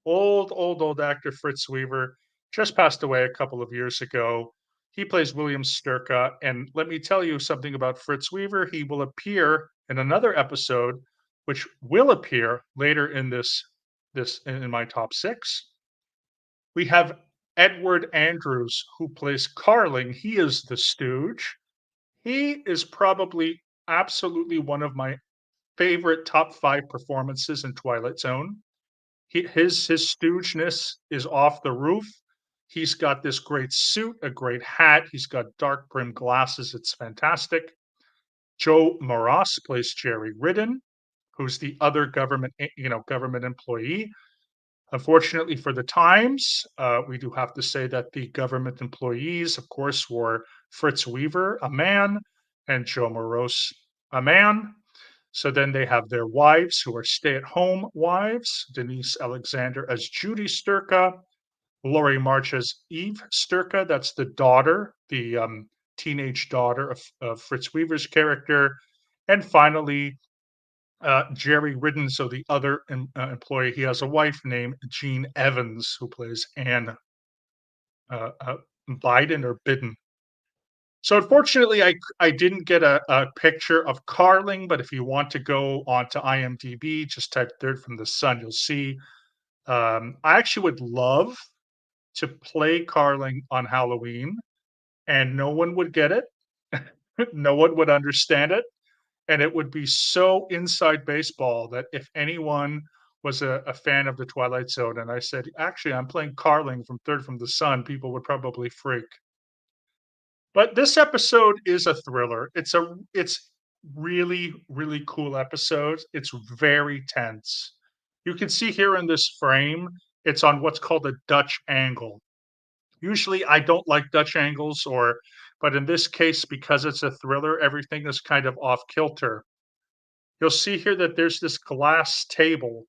old actor Fritz Weaver, just passed away a couple of years ago. He plays William Sturka, and let me tell you something about Fritz Weaver. He will appear in another episode, which will appear later in this in my top 6. We have Edward Andrews, who plays Carling. He is the Stooge. He is probably absolutely one of my favorite top 5 performances in Twilight Zone. His stoogeness is off the roof. He's got this great suit, a great hat. He's got dark brim glasses. It's fantastic. Joe Moras plays Jerry Ridden, who's the other government employee. Unfortunately for the times, we do have to say that the government employees, of course, were Fritz Weaver, a man, and Joe Moros, a man. So then they have their wives who are stay-at-home wives, Denise Alexander as Judy Sturka, Laurie March as Eve Sturka. That's the daughter, the teenage daughter of Fritz Weaver's character. And finally, Jerry Ridden, so the other employee, he has a wife named Jean Evans who plays Anne Biden or Bidden. So unfortunately, I didn't get a picture of Carling, but if you want to go onto IMDb, just type Third from the Sun, you'll see. I actually would love to play Carling on Halloween, and no one would get it. No one would understand it, and it would be so inside baseball that if anyone was a fan of the Twilight Zone, and I said, actually, I'm playing Carling from Third from the Sun, people would probably freak. But this episode is a thriller. It's really, really cool episode. It's very tense. You can see here in this frame, it's on what's called a Dutch angle. Usually I don't like Dutch angles but in this case, because it's a thriller, everything is kind of off kilter. You'll see here that there's this glass table,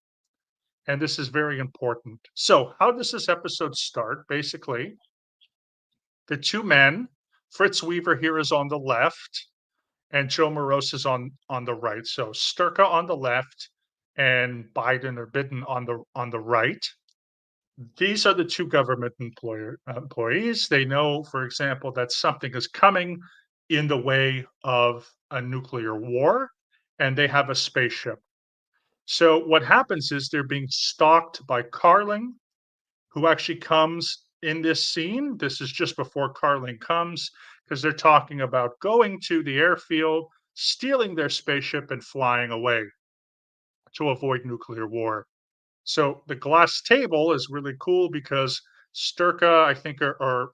and this is very important. So, how does this episode start? Basically, the two men Fritz Weaver here is on the left, and Joe Moroz is on the right. So Sturka on the left and Biden or Biden on the right. These are the two government employees. They know, for example, that something is coming in the way of a nuclear war, and they have a spaceship. So what happens is they're being stalked by Carling, who actually comes in this scene. This is just before Carling comes, because they're talking about going to the airfield, stealing their spaceship, and flying away to avoid nuclear war. So the glass table is really cool because Sturka, I think, or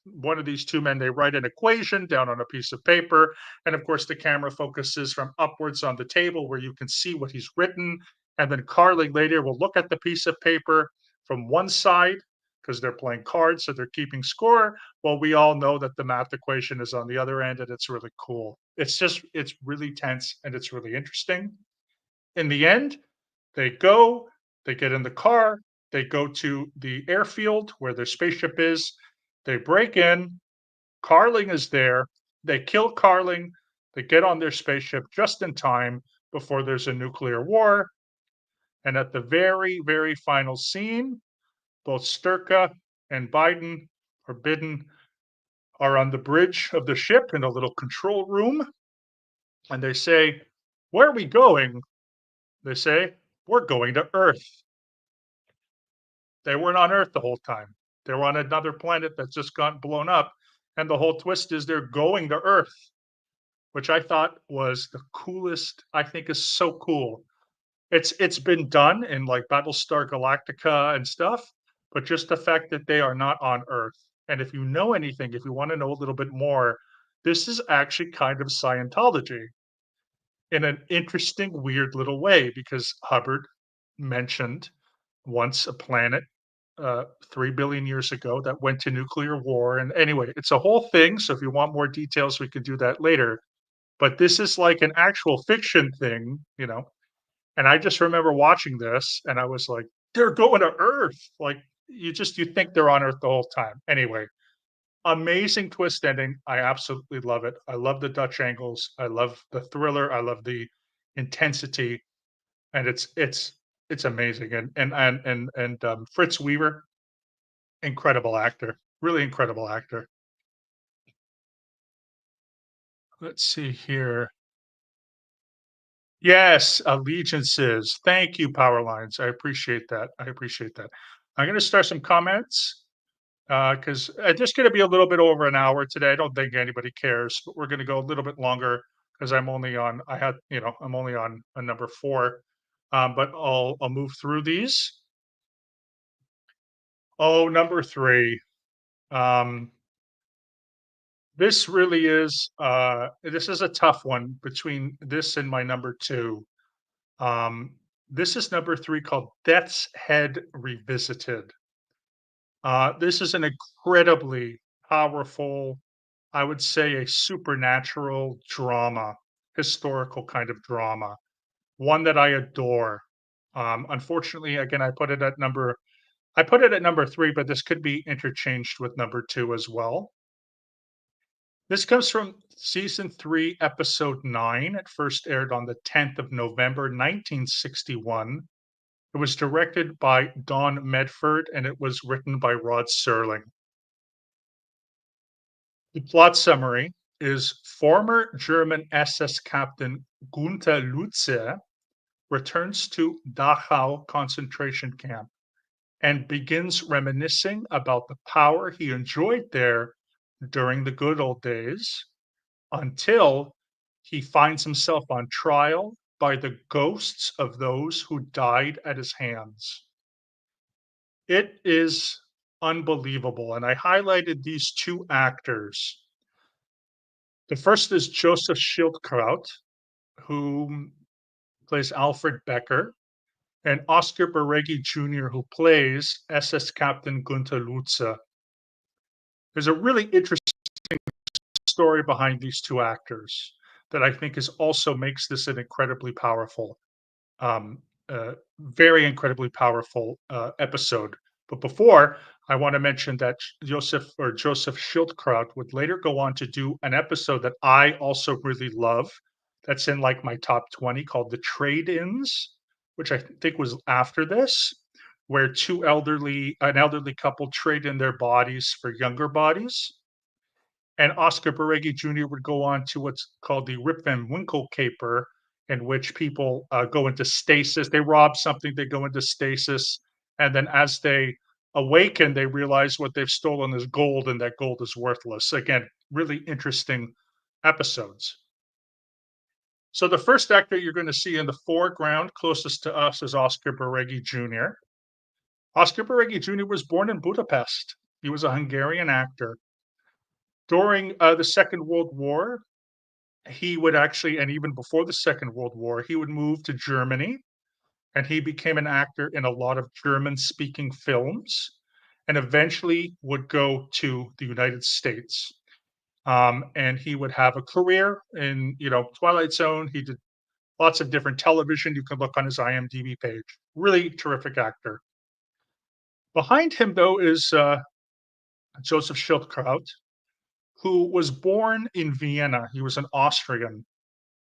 one of these two men, they write an equation down on a piece of paper. And of course, the camera focuses from upwards on the table where you can see what he's written. And then Carly later will look at the piece of paper from one side because they're playing cards, so they're keeping score. Well, we all know that the math equation is on the other end, and it's really cool. It's really tense and it's really interesting. In the end, they go, they get in the car, they go to the airfield where their spaceship is, they break in, Carling is there, they kill Carling, they get on their spaceship just in time before there's a nuclear war. And at the very, very final scene, both Sturka and Biden are on the bridge of the ship in a little control room, and they say, "Where are we going?" They say, "We're going to Earth." They weren't on Earth the whole time. They were on another planet that's just got blown up. And the whole twist is they're going to Earth, which I thought was the coolest. I think is so cool. It's been done in like Battlestar Galactica and stuff, but just the fact that they are not on Earth. And if you know anything, if you want to know a little bit more, this is actually kind of Scientology in an interesting, weird little way because Hubbard mentioned once a planet 3 billion years ago that went to nuclear war. And anyway, it's a whole thing. So if you want more details, we can do that later. But this is like an actual fiction thing, you know. And I just remember watching this and I was like, they're going to Earth. Like you think they're on Earth the whole time. Anyway, amazing twist ending. I absolutely love it. I love the Dutch angles. I love the thriller. I love the intensity. And it's amazing. And Fritz Weaver, incredible actor, really incredible actor. Let's see here. Yes, allegiances. Thank you, Power Lines. I appreciate that. I appreciate that. I'm going to start some comments because just going to be a little bit over an hour today. I don't think anybody cares, but we're going to go a little bit longer because I'm only on. I had, I'm only on a number four, but I'll move through these. Oh, number three. Um, this is a tough one between this and my number two. This is number three called Death's Head Revisited. This is an incredibly powerful, I would say a supernatural drama, historical kind of drama, one that I adore. Unfortunately, again, I put it at number three, but this could be interchanged with number two as well. This comes from season three, episode nine. It first aired on the 10th of November, 1961. It was directed by Don Medford and it was written by Rod Serling. The plot summary is former German SS captain Gunther Lutze returns to Dachau concentration camp and begins reminiscing about the power he enjoyed there during the good old days until he finds himself on trial by the ghosts of those who died at his hands. It is unbelievable, and I highlighted these two actors. The first is Joseph Schildkraut, who plays Alfred Becker, and Oscar Beregi Jr., who plays SS Captain Gunther Lutze. There's a really interesting story behind these two actors that I think is also makes this an incredibly powerful, very incredibly powerful episode. But before I want to mention that Joseph Schildkraut would later go on to do an episode that I also really love. That's in like my top 20 called The Trade-ins, which I think was after this, where an elderly couple trade in their bodies for younger bodies. And Oscar Baregi Jr. would go on to what's called the Rip Van Winkle caper, in which people go into stasis. They rob something, they go into stasis, and then as they awaken, they realize what they've stolen is gold, and that gold is worthless. Again, really interesting episodes. So the first actor you're going to see in the foreground, closest to us, is Oscar Baregi Jr. Oscar Baregi Jr. was born in Budapest. He was a Hungarian actor. During the Second World War, he would actually, and even before the Second World War, he would move to Germany and he became an actor in a lot of German speaking films and eventually would go to the United States. And he would have a career in, Twilight Zone. He did lots of different television. You can look on his IMDb page. Really terrific actor. Behind him, though, is Joseph Schildkraut, who was born in Vienna. He was an Austrian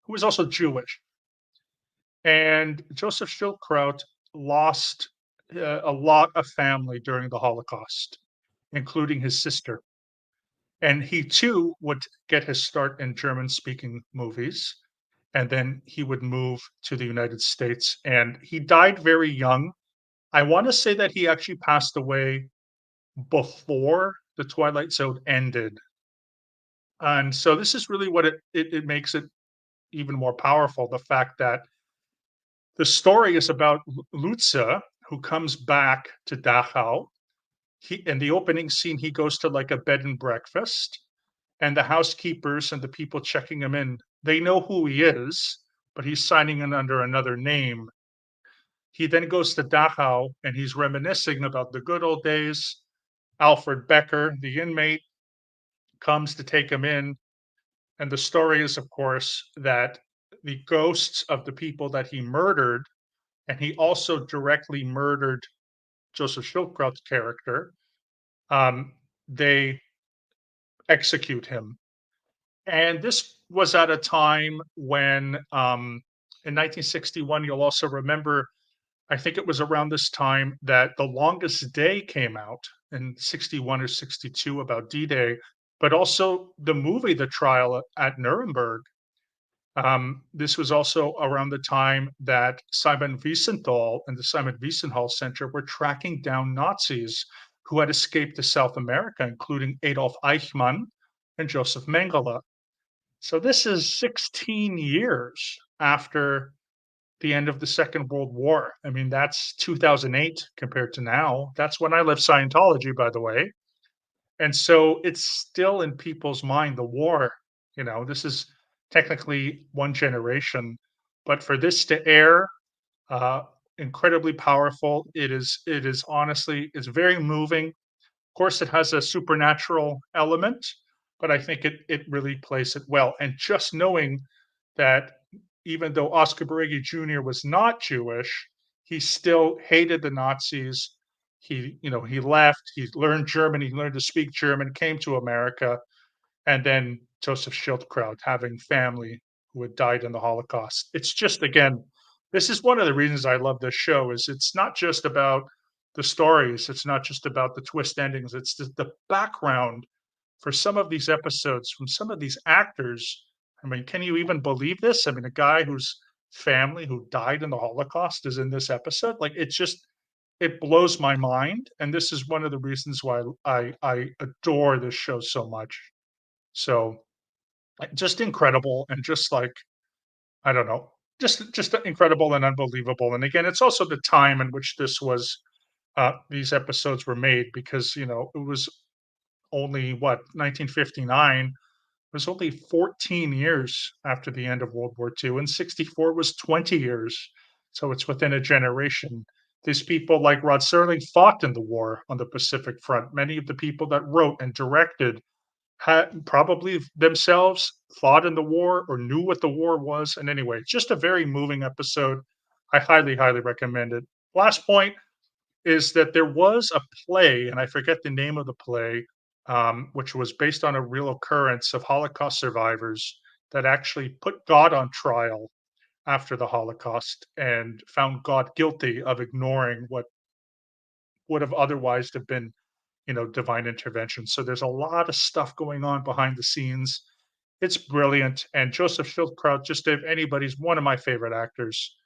who was also Jewish. And Joseph Schildkraut lost a lot of family during the Holocaust, including his sister. And he too would get his start in German speaking movies. And then he would move to the United States. And he died very young. I want to say that he actually passed away before the Twilight Zone ended. And so this is really what it makes it even more powerful, the fact that the story is about Lutze, who comes back to Dachau. In the opening scene, he goes to like a bed and breakfast, and the housekeepers and the people checking him in, they know who he is, but he's signing in under another name. He then goes to Dachau and he's reminiscing about the good old days. Alfred Becker, the inmate, comes to take him in. And the story is, of course, that the ghosts of the people that he murdered, and he also directly murdered Joseph Schildkraut's character, they execute him. And this was at a time when, in 1961, you'll also remember, I think it was around this time that The Longest Day came out in 61 or 62 about D Day, but also the movie, The Trial at Nuremberg. This was also around the time that Simon Wiesenthal and the Simon Wiesenthal Center were tracking down Nazis who had escaped to South America, including Adolf Eichmann and Joseph Mengele. So this is 16 years after the end of the Second World War. I mean, that's 2008 compared to now. That's when I left Scientology, by the way. And so it's still in people's mind, the war, this is technically one generation, but for this to air, uh, incredibly powerful. It is honestly, it's very moving. Of course, it has a supernatural element, but I think it really plays it well. And just knowing that even though Oscar Baregi Jr. was not Jewish, he still hated the Nazis. He left, he learned German, he learned to speak German, came to America, and then Joseph Schildkraut having family who had died in the Holocaust. It's just, again, this is one of the reasons I love this show is it's not just about the stories, it's not just about the twist endings, it's the background for some of these episodes from some of these actors. I mean, can you even believe this? I mean, a guy whose family who died in the Holocaust is in this episode. Like, it blows my mind, and this is one of the reasons why I adore this show so much. So, just incredible, and just like, I don't know, just incredible and unbelievable. And again, it's also the time in which these episodes were made, because it was only, what, 1959. It was only 14 years after the end of World War II, and 64 was 20 years. So it's within a generation. These people like Rod Serling fought in the war on the Pacific Front. Many of the people that wrote and directed had probably themselves fought in the war or knew what the war was. And anyway, just a very moving episode. I highly, highly recommend it. Last point, is that there was a play, and I forget the name of the play, which was based on a real occurrence of Holocaust survivors that actually put God on trial after the Holocaust and found God guilty of ignoring what would have otherwise have been, divine intervention. So there's a lot of stuff going on behind the scenes. It's brilliant, and Joseph Schildkraut, just if anybody's one of my favorite actors.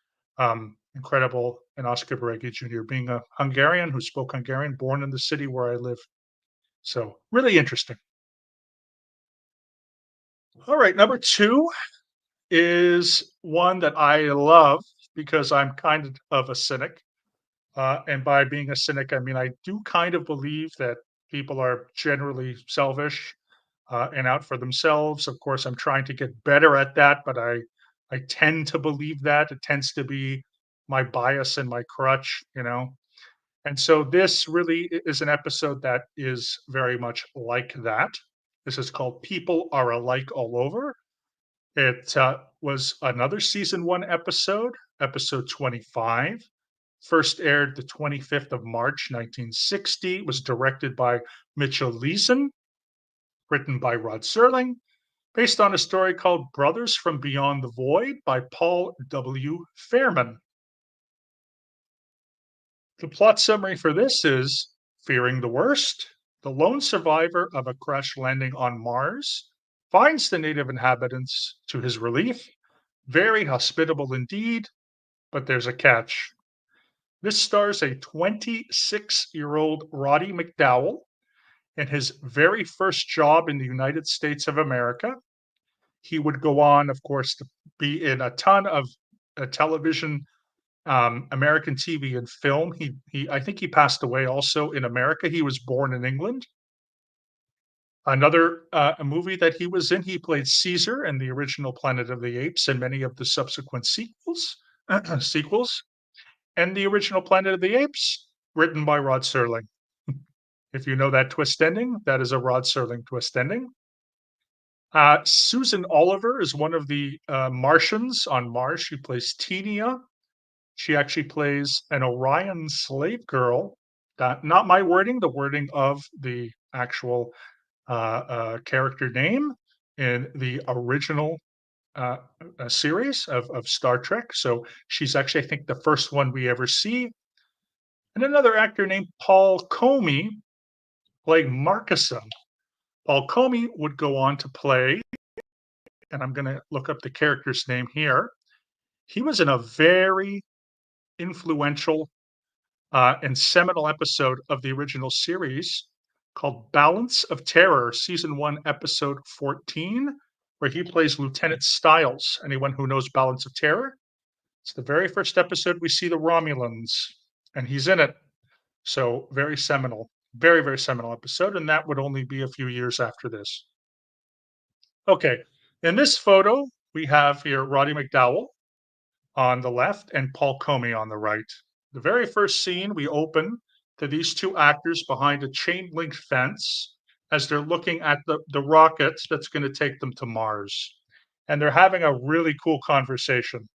Incredible, and Oscar Beregi Jr. being a Hungarian who spoke Hungarian, born in the city where I live. So really interesting. All right, number two is one that I love because I'm kind of a cynic. And by being a cynic, I mean I do kind of believe that people are generally selfish and out for themselves. Of course, I'm trying to get better at that, but I tend to believe that. It tends to be my bias and my crutch, you know. And so this really is an episode that is very much like that. This is called "People Are Alike All Over." It was another season one episode, episode 25. First aired the 25th of March, 1960. It was directed by Mitchell Leeson, written by Rod Serling, based on a story called Brothers from Beyond the Void by Paul W. Fairman. The plot summary for this is fearing the worst, the lone survivor of a crash landing on Mars finds the native inhabitants, to his relief, very hospitable indeed, but there's a catch. This stars a 26-year-old Roddy McDowall in his very first job in the United States of America. He would go on, of course, to be in a ton of television, American TV and film. I think he passed away also in America. He was born in England. Another a movie that he was in, he played Caesar in the original Planet of the Apes and many of the subsequent sequels. And the original Planet of the Apes, written by Rod Serling. If you know that twist ending, that is a Rod Serling twist ending. Susan Oliver is one of the Martians on Mars. She plays Tenia. She actually plays an Orion slave girl. Not my wording, the wording of the actual character name in the original uh, series of Star Trek. So she's actually, I think, the first one we ever see. And another actor named Paul Comey played Marcusson. Paul Comey would go on to play, and I'm going to look up the character's name here. He was in a very influential and seminal episode of the original series called Balance of Terror, season one, episode 14, where he plays Lieutenant Stiles. Anyone who knows Balance of Terror? It's the very first episode we see the Romulans, and he's in it. So very seminal, very, very seminal episode. And that would only be a few years after this. Okay. In this photo, we have here Roddy McDowall on the left and Paul Comey on the right. The very first scene, we open to these two actors behind a chain link fence as they're looking at the rocket that's going to take them to Mars. And they're having a really cool conversation.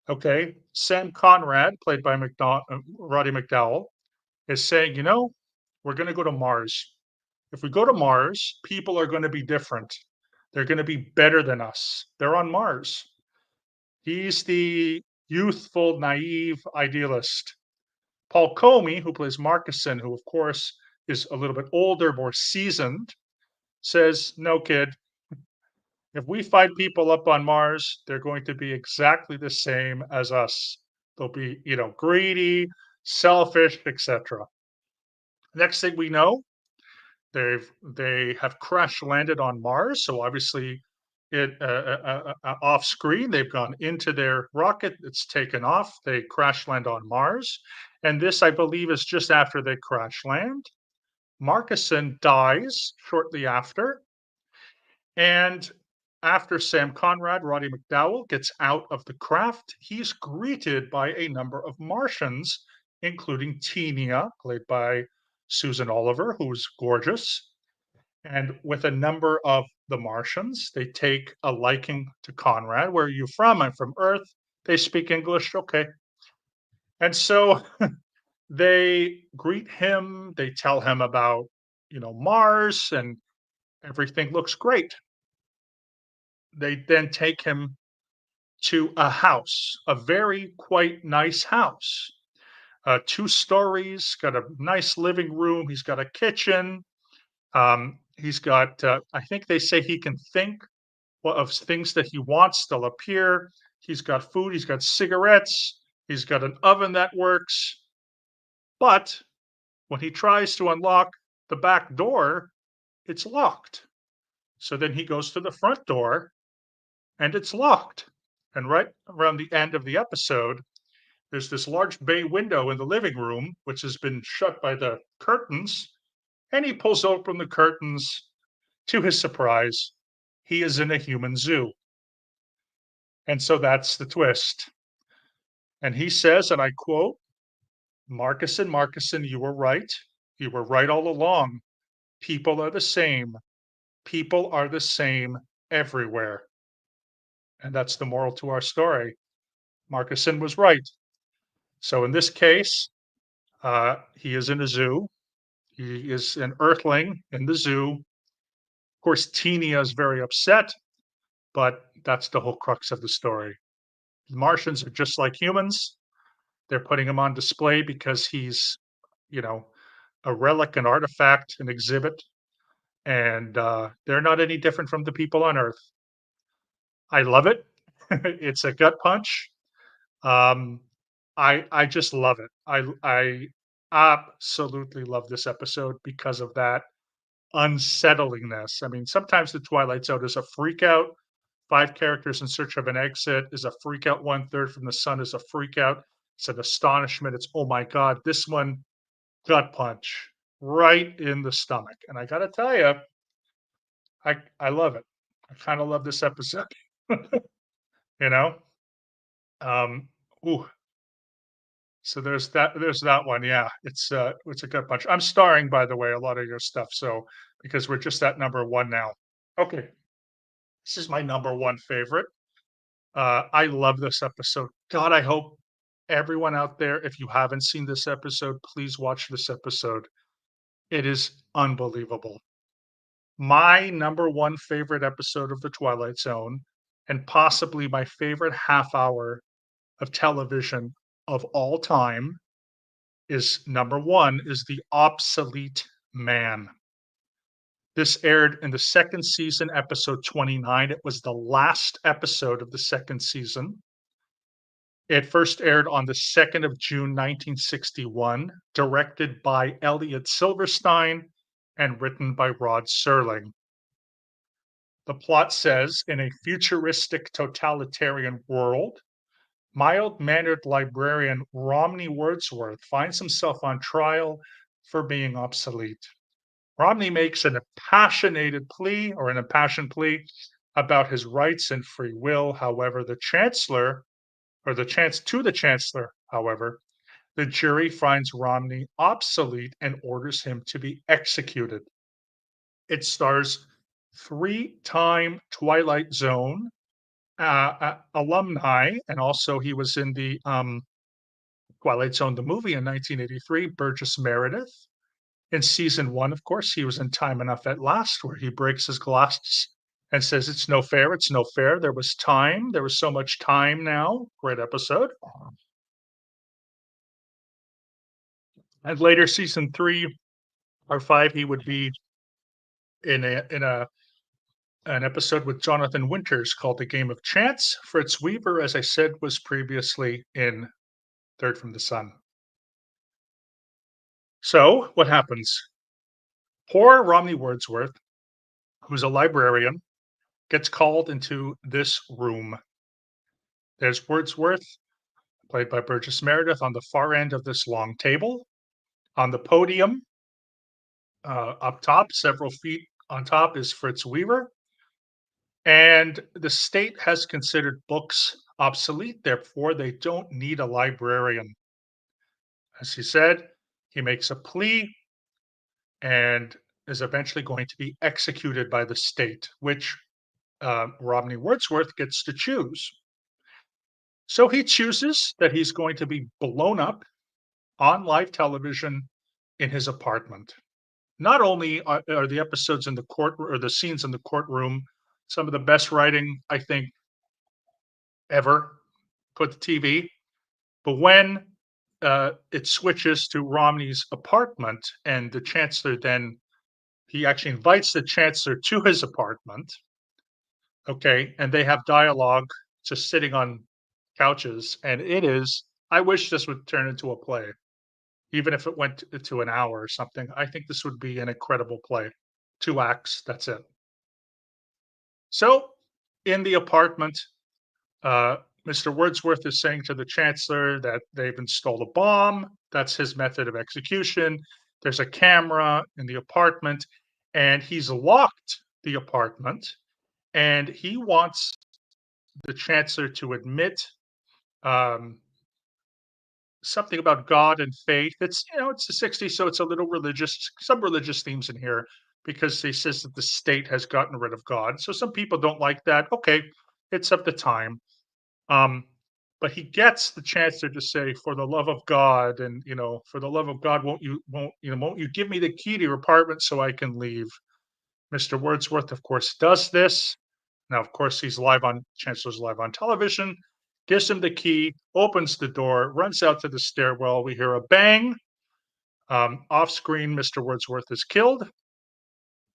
Okay. Sam Conrad, played by Roddy McDowall, is saying, we're going to go to Mars. If we go to Mars, people are going to be different. They're going to be better than us. They're on Mars. He's the youthful, naive idealist. Paul Comey, who plays Marcusson, who, of course, is a little bit older, more seasoned, says, no, kid, if we find people up on Mars, they're going to be exactly the same as us. They'll be, greedy, selfish, etc. Next thing we know, they have crash landed on Mars. So obviously, off screen, they've gone into their rocket. It's taken off. They crash land on Mars, and this, I believe, is just after they crash land. Marcusson dies shortly after, and after Sam Conrad, Roddy McDowall gets out of the craft, he's greeted by a number of Martians, including Tenia, played by Susan Oliver, who's gorgeous. And with a number of the Martians, they take a liking to Conrad. Where are you from? I'm from Earth. They speak English. Okay. And so They greet him, they tell him about, Mars, and everything looks great. They then take him to a house, a very quite nice house. 2 stories, got a nice living room, he's got a kitchen, he's got, I think they say he can think of things that he wants, they'll appear. He's got food, he's got cigarettes, he's got an oven that works. But when he tries to unlock the back door, it's locked. So then he goes to the front door and it's locked. And right around the end of the episode, there's this large bay window in the living room, which has been shut by the curtains. And he pulls open the curtains. To his surprise, he is in a human zoo. And so that's the twist. And he says, and I quote, Marcuson, Marcuson, you were right. You were right all along. People are the same. People are the same everywhere. And that's the moral to our story. Marcuson was right. So in this case, he is in a zoo. He is an earthling in the zoo. Of course, Tenia is very upset, but that's the whole crux of the story. The Martians are just like humans. They're putting him on display because he's, you know, a relic, an artifact, an exhibit, and they're not any different from the people on Earth. I love it. It's a gut punch. Um, I just love it. I absolutely love this episode because of that unsettlingness. I mean, sometimes the Twilight Zone is a freak out. Five characters in search of an exit is a freak out. One third from the sun is a freak out. It's an astonishment. It's oh my god. This one gut punch right in the stomach. And I got to tell you, I love it. I kind of love this episode. you know. Um, ooh, so there's that one. Yeah, it's a gut punch. I'm starring, by the way, a lot of your stuff. So because we're just at number one now. Okay, this is my number one favorite. I love this episode. God, I hope everyone out there, if you haven't seen this episode, please watch this episode. It is unbelievable. My number one favorite episode of The Twilight Zone, and possibly my favorite half hour of television of all time, is number one is The Obsolete Man. This aired in the second season, episode 29. It was the last episode of the second season. It first aired on the 2nd of June, 1961, directed by Elliot Silverstein and written by Rod Serling. The plot says in a futuristic totalitarian world, mild mannered librarian Romney Wordsworth finds himself on trial for being obsolete. Romney makes an impassioned plea about his rights and free will. However, the chancellor, however, the jury finds Romney obsolete and orders him to be executed. It stars three-time Twilight Zone alumni, and also he was in the Twilight Zone, the movie in 1983, Burgess Meredith. In season one, of course, he was in Time Enough at Last, where he breaks his glasses and says, It's no fair, it's no fair. There was time, there was so much time now. Great episode. And later, season three or five, he would be in an episode with Jonathan Winters called The Game of Chance. Fritz Weaver, as I said, was previously in Third from the Sun. So, what happens? Poor Romney Wordsworth, who's a librarian, gets called into this room. There's Wordsworth, played by Burgess Meredith, on the far end of this long table. On the podium, up top, several feet on top, is Fritz Weaver. And the state has considered books obsolete, therefore, they don't need a librarian. As he said, he makes a plea and is eventually going to be executed by the state, which Romney Wordsworth gets to choose. So he chooses that he's going to be blown up on live television in his apartment. Not only are the episodes in the court or the scenes in the courtroom some of the best writing I think ever put to TV, but when it switches to Romney's apartment and the chancellor then he actually invites the chancellor to his apartment, okay, and they have dialogue just sitting on couches, and it is. I wish this would turn into a play, even if it went to an hour or something. I think this would be an incredible play. 2 acts, that's it. So, in the apartment, uh, Mr. Wordsworth is saying to the chancellor that they've installed a bomb. That's his method of execution. There's a camera in the apartment, and he's locked the apartment. And he wants the chancellor to admit um, something about God and faith. It's it's the '60s, so it's a little religious. Some religious themes in here because he says that the state has gotten rid of God. So some people don't like that. Okay, it's of the time. Um, but he gets the chancellor to say, "For the love of God, and for the love of God, won't you give me the key to your apartment so I can leave?" Mr. Wordsworth, of course, does this. Now, of course, he's live on Chancellor's live on television. Gives him the key, opens the door, runs out to the stairwell. We hear a bang. Off screen, Mr. Wordsworth is killed.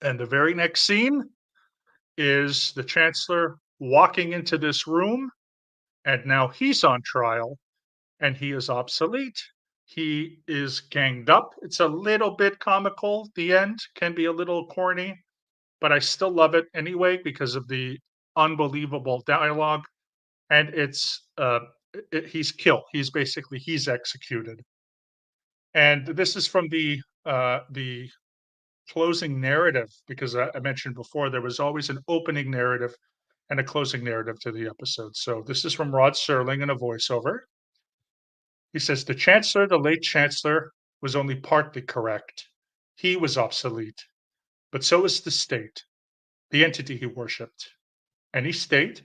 And the very next scene is the Chancellor walking into this room, and now he's on trial and he is obsolete. He is ganged up. It's a little bit comical. The end can be a little corny, but I still love it anyway because of the unbelievable dialogue. And he's killed. He's executed. And this is from the closing narrative because I mentioned before there was always an opening narrative and a closing narrative to the episode. So this is from Rod Serling in a voiceover. He says the late chancellor, was only partly correct. He was obsolete, but so is the state, the entity he worshipped. Any state,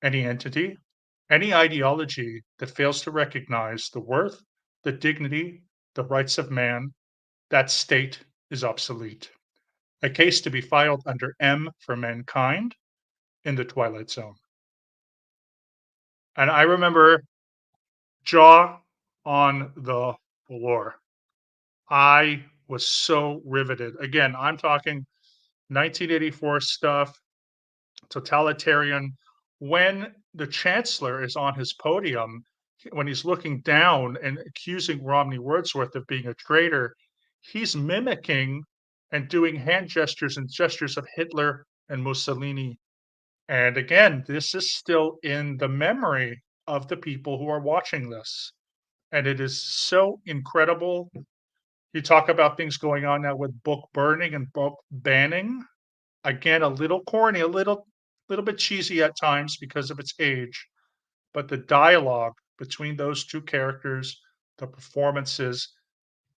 any entity, any ideology that fails to recognize the worth, the dignity, the rights of man, that state is obsolete. A case to be filed under M for mankind in the Twilight Zone. And I remember jaw on the floor. I was so riveted. Again, I'm talking 1984 stuff, totalitarian. When the chancellor is on his podium, when he's looking down and accusing Romney Wordsworth of being a traitor, he's mimicking and doing hand gestures and gestures of Hitler and Mussolini. And again, this is still in the memory of the people who are watching this. And it is so incredible. You talk about things going on now with book burning and book banning. Again, a little corny, a little bit cheesy at times because of its age, but the dialogue between those 2 characters, the performances,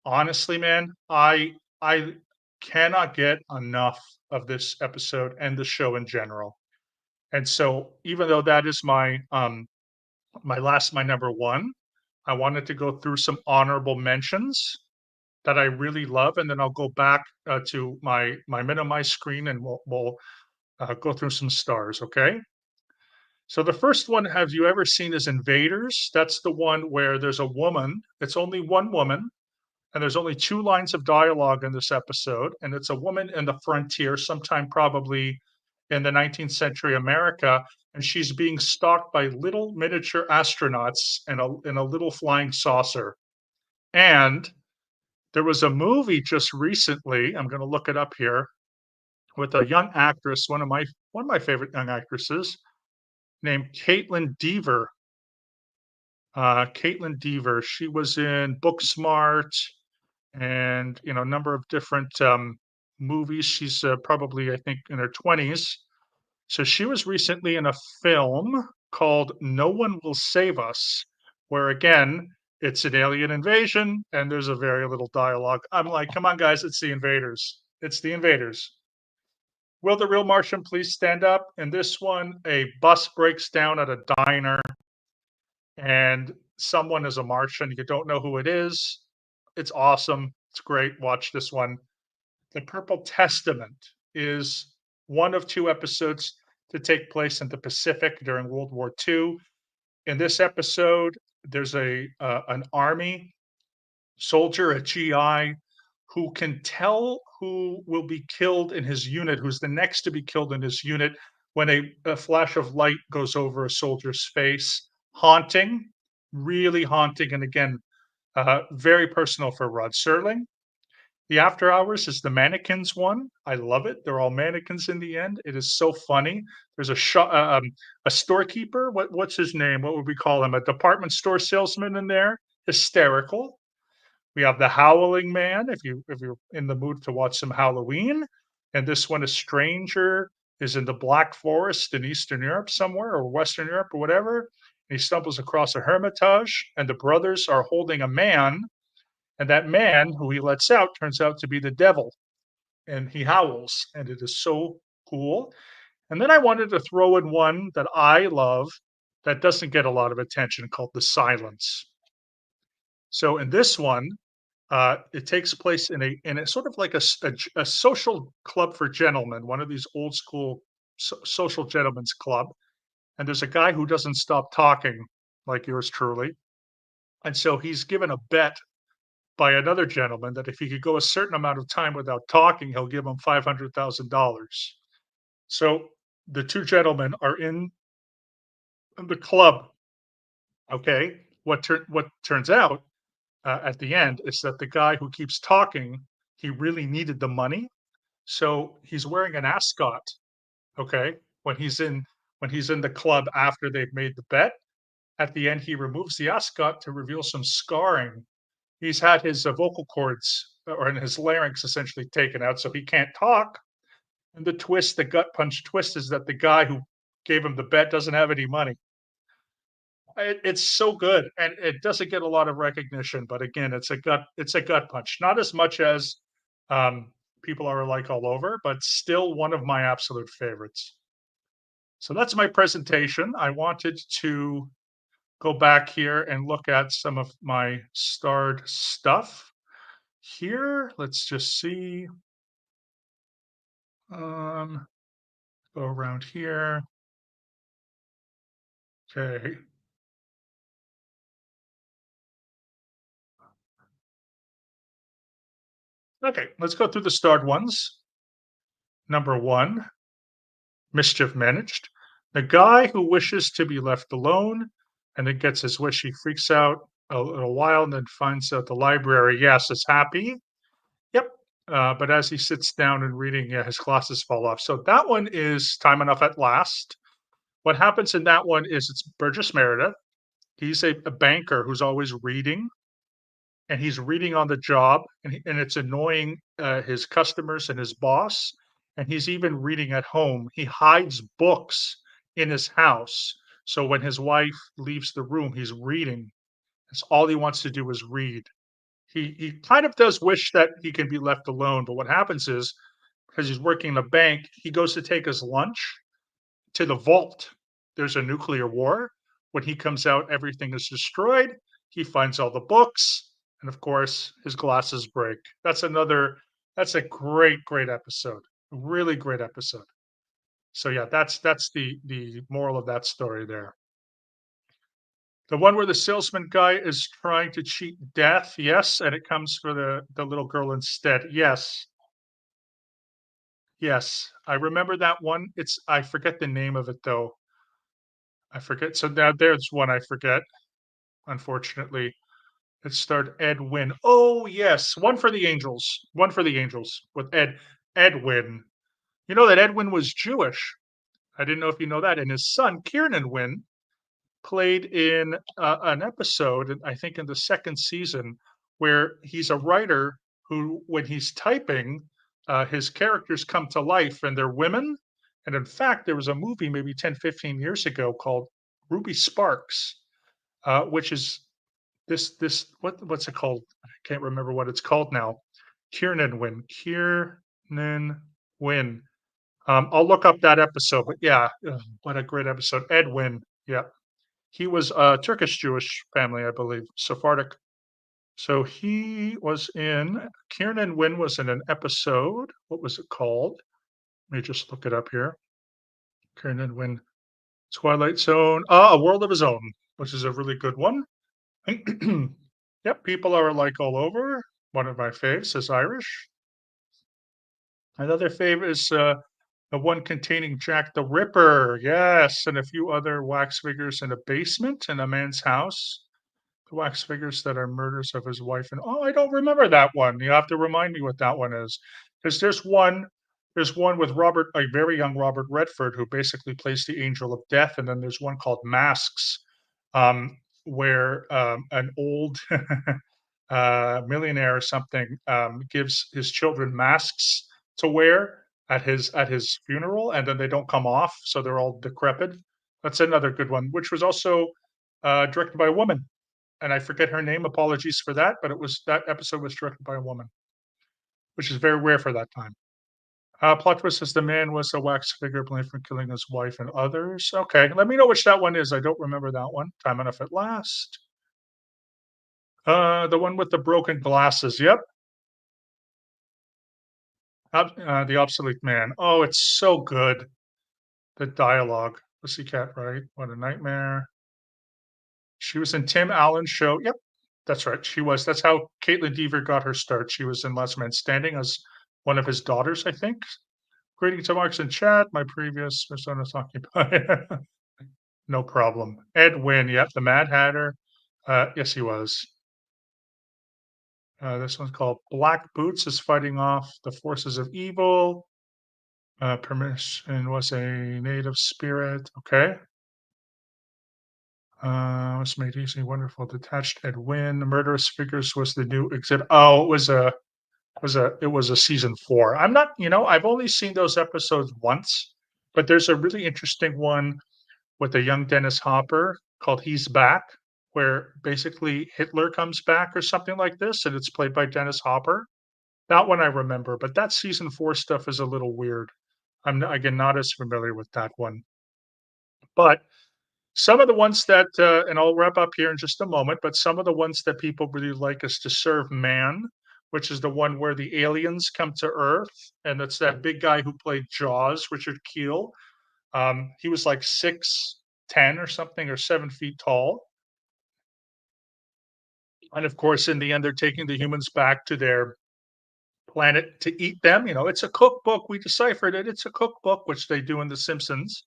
honestly, man, I cannot get enough of this episode and the show in general. And so even though that is my number 1, I wanted to go through some honorable mentions that I really love, and then I'll go back to my minimize screen, and we'll go through some stars. Okay. So the first one, have you ever seen, is Invaders? That's the one where there's a woman. It's only one woman, and there's only 2 lines of dialogue in this episode, and it's a woman in the frontier, sometime probably in the 19th century America, and she's being stalked by little miniature astronauts in a little flying saucer. And there was a movie just recently, I'm gonna look it up here, with a young actress, one of my favorite young actresses, named Caitlin Dever. She was in Booksmart and, a number of different, movies. She's, probably, I think, in her 20s. So she was recently in a film called No One Will Save Us, where again, it's an alien invasion and there's a very little dialogue. I'm like, come on, guys, it's the invaders. It's the invaders. Will the real Martian please stand up? In this one, a bus breaks down at a diner and someone is a Martian. You don't know who it is. It's awesome. It's great. Watch this one. The Purple Testament is one of 2 episodes to take place in the Pacific during World War II. In this episode, there's an army soldier, a GI, who can tell who will be killed in his unit, who's the next to be killed in his unit when a flash of light goes over a soldier's face. Haunting, really haunting, and again, very personal for Rod Serling. The After Hours is the mannequins one. I love it. They're all mannequins in the end. It is so funny. There's a storekeeper. What's his name? What would we call him? A department store salesman in there. Hysterical. We have the Howling Man. If you're in the mood to watch some Halloween, and this one, a stranger is in the Black Forest in Eastern Europe somewhere or Western Europe or whatever. And he stumbles across a hermitage, and the brothers are holding a man, and that man who he lets out turns out to be the devil, and he howls, and it is so cool. And then I wanted to throw in one that I love that doesn't get a lot of attention called The Silence. So in this one, it takes place in a sort of like a social club for gentlemen, one of these old school social gentlemen's club. And there's a guy who doesn't stop talking, like yours truly. And so he's given a bet by another gentleman that if he could go a certain amount of time without talking, he'll give him $500,000. So the two gentlemen are in the club. Okay, what turns out at the end is that the guy who keeps talking, he really needed the money, so he's wearing an ascot. Okay, when he's in the club after they've made the bet, at the end he removes the ascot to reveal some scarring. He's had his vocal cords or in his larynx essentially taken out, so he can't talk. And the twist, the gut punch twist, is that the guy who gave him the bet doesn't have any money. It's so good, and it doesn't get a lot of recognition. But again, it's a gut punch. Not as much as people are like all over, but still one of my absolute favorites. So that's my presentation. I wanted to go back here and look at some of my starred stuff. Here, let's just see. Um, Go around here. Okay. Okay, let's go through the starred ones. Number one, Mischief Managed. The guy who wishes to be left alone and then gets his wish, he freaks out a little while and then finds out the library, yes, is happy. Yep. But as he sits down and reading, yeah, his glasses fall off. So that one is Time Enough at Last. What happens in that one is it's Burgess Meredith. He's a banker who's always reading, and he's reading on the job, and it's annoying his customers and his boss. And he's even reading at home. He hides books in his house, so when his wife leaves the room, he's reading. That's all he wants to do is read. He kind of does wish that he can be left alone, but what happens is because he's working in a bank, he goes to take his lunch to the vault. There's a nuclear war. When he comes out, everything is destroyed. He finds all the books, and of course, his glasses break. That's a great, great episode. Really great episode. So yeah, that's the moral of that story there. The one where the salesman guy is trying to cheat death, yes, and it comes for the little girl instead. Yes, yes. I remember that one. I forget the name of it though. I forget. So now there's one I forget, unfortunately. It starred Ed Wynn. Oh, yes. One for the Angels. One for the Angels with Edwin. You know that Edwin was Jewish. I didn't know if you know that. And his son, Kiernan Wynn, played in an episode, I think in the second season, where he's a writer who, when he's typing, his characters come to life and they're women. And in fact, there was a movie maybe 10, 15 years ago called Ruby Sparks, which is what's it called? I can't remember what it's called now. Kiernan Wynn. I'll look up that episode, but yeah, what a great episode. Edwin, yeah. He was a Turkish Jewish family, I believe, Sephardic. So he was in Kiernan Wynn was in an episode. What was it called? Let me just look it up here. Kiernan Wynn, Twilight Zone. A World of His Own, which is a really good one. Yep, people are alike all over. One of my faves is Irish. Another favorite is the one containing Jack the Ripper. Yes, and a few other wax figures in a basement in a man's house. The wax figures that are murders of his wife. And oh, I don't remember that one. You have to remind me what that one is, because there's one with Robert, a very young Robert Redford, who basically plays the angel of death, and then there's one called Masks, where an old millionaire or something gives his children masks to wear at his funeral, and then they don't come off, so they're all decrepit. That's another good one, which was also directed by a woman, and I forget her name. Apologies for that, but it was that episode was directed by a woman, which is very rare for that time. Plot twist is the man was a wax figure blamed for killing his wife and others. Okay, let me know which that one is. I don't remember that one. Time enough at last. The one with the broken glasses. Yep. The obsolete man. Oh, it's so good. The dialogue. Pussycat, right? What a nightmare. She was in Tim Allen's show. Yep, that's right. She was. That's how Caitlin Dever got her start. She was in Last Man Standing as one of his daughters, I think. Greetings to Marks in chat. My previous persona's occupied. No problem. Ed Wynn. Yep, the Mad Hatter. Yes, he was. This one's called Black Boots is fighting off the forces of evil. Permission was a native spirit. Okay. Was made easy, wonderful, detached Ed Wynn. Murderous Figures was the new exhibit. Oh, it was a season 4. I'm not, I've only seen those episodes once, but there's a really interesting one with a young Dennis Hopper called He's Back, where basically Hitler comes back or something like this, and it's played by Dennis Hopper. That one I remember, but that season 4 stuff is a little weird. I'm again not as familiar with that one. But some of the ones that, and I'll wrap up here in just a moment, but some of the ones that people really like is To Serve Man, which is the one where the aliens come to Earth, and it's that big guy who played Jaws, Richard Keel. He was like 6'10" or something, or 7 feet tall. And of course, in the end, they're taking the humans back to their planet to eat them. It's a cookbook. We deciphered it. It's a cookbook, which they do in The Simpsons.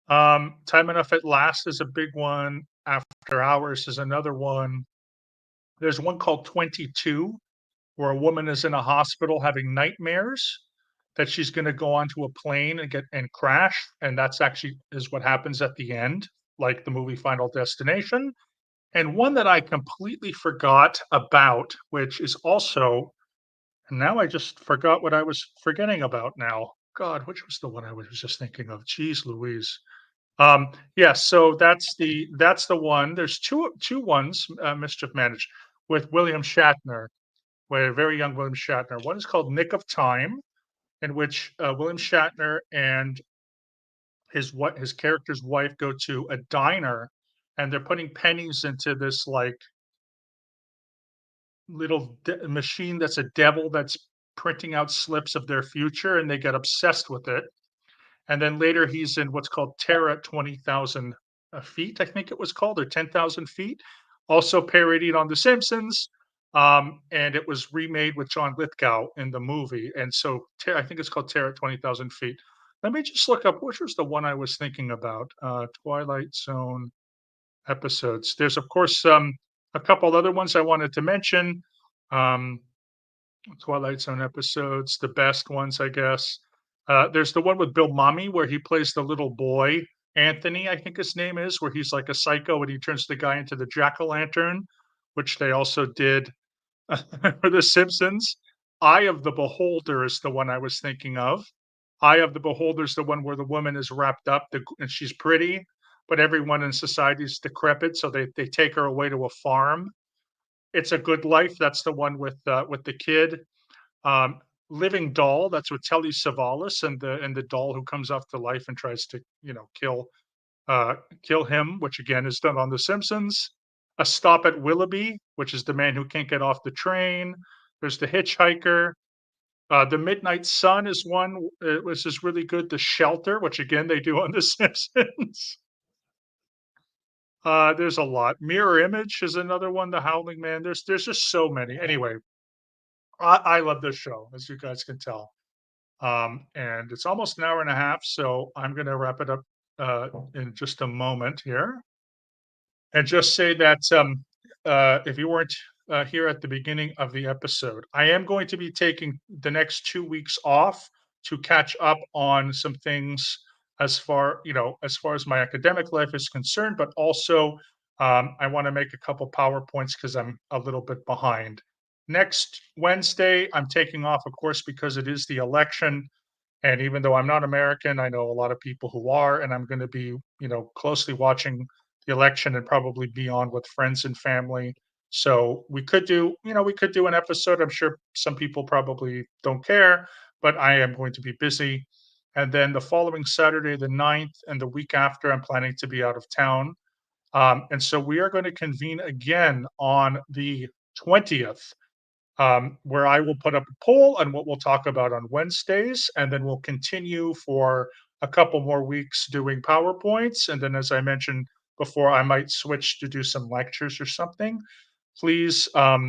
Time Enough at Last is a big one. After Hours is another one. There's one called 22, where a woman is in a hospital having nightmares that she's going to go onto a plane and crash, and that's actually is what happens at the end, like the movie Final Destination. And one that I completely forgot about, which is also, and now I just forgot what I was forgetting about now. God, which was the one I was just thinking of? Jeez Louise. Yes, so that's the one. There's two ones, Mischief Managed, with William Shatner, where very young William Shatner. One is called Nick of Time, in which William Shatner and his character's wife go to a diner, and they're putting pennies into this like little machine that's a devil that's printing out slips of their future, and they get obsessed with it. And then later he's in what's called Terror at 20,000 feet, I think it was called, or 10,000 feet, also parodied on The Simpsons. And it was remade with John Lithgow in the movie. And so I think it's called Terror at 20,000 feet. Let me just look up which was the one I was thinking about. Twilight Zone episodes. There's, of course, a couple other ones I wanted to mention. Um, Twilight Zone episodes, the best ones, I guess. There's the one with Bill Mummy where he plays the little boy, Anthony, I think his name is, where he's like a psycho and he turns the guy into the jack-o'-lantern, which they also did for The Simpsons. Eye of the Beholder is the one I was thinking of. Eye of the Beholder is the one where the woman is wrapped up and she's pretty, but everyone in society is decrepit, so they take her away to a farm. It's a Good Life. That's the one with the kid. Um, Living Doll. That's with Telly Savalas and the doll who comes off to life and tries to kill him, which again is done on The Simpsons. A Stop at Willoughby, which is the man who can't get off the train. There's The Hitchhiker. The Midnight Sun is one, which is really good. The Shelter, which again they do on The Simpsons. There's a lot. Mirror Image is another one. The Howling Man. There's just so many. Anyway, I love this show, as you guys can tell. And it's almost an hour and a half, so I'm gonna wrap it up in just a moment here. And just say that if you weren't here at the beginning of the episode, I am going to be taking the next 2 weeks off to catch up on some things as far as my academic life is concerned, but also I want to make a couple PowerPoints because I'm a little bit behind. Next Wednesday, I'm taking off, of course, because it is the election. And even though I'm not American, I know a lot of people who are, and I'm going to be, closely watching the election and probably be on with friends and family. So we could do an episode. I'm sure some people probably don't care, but I am going to be busy. And then the following Saturday, the 9th, and the week after, I'm planning to be out of town. And so we are going to convene again on the 20th, where I will put up a poll on what we'll talk about on Wednesdays, and then we'll continue for a couple more weeks doing PowerPoints. And then, as I mentioned before, I might switch to do some lectures or something. Please, let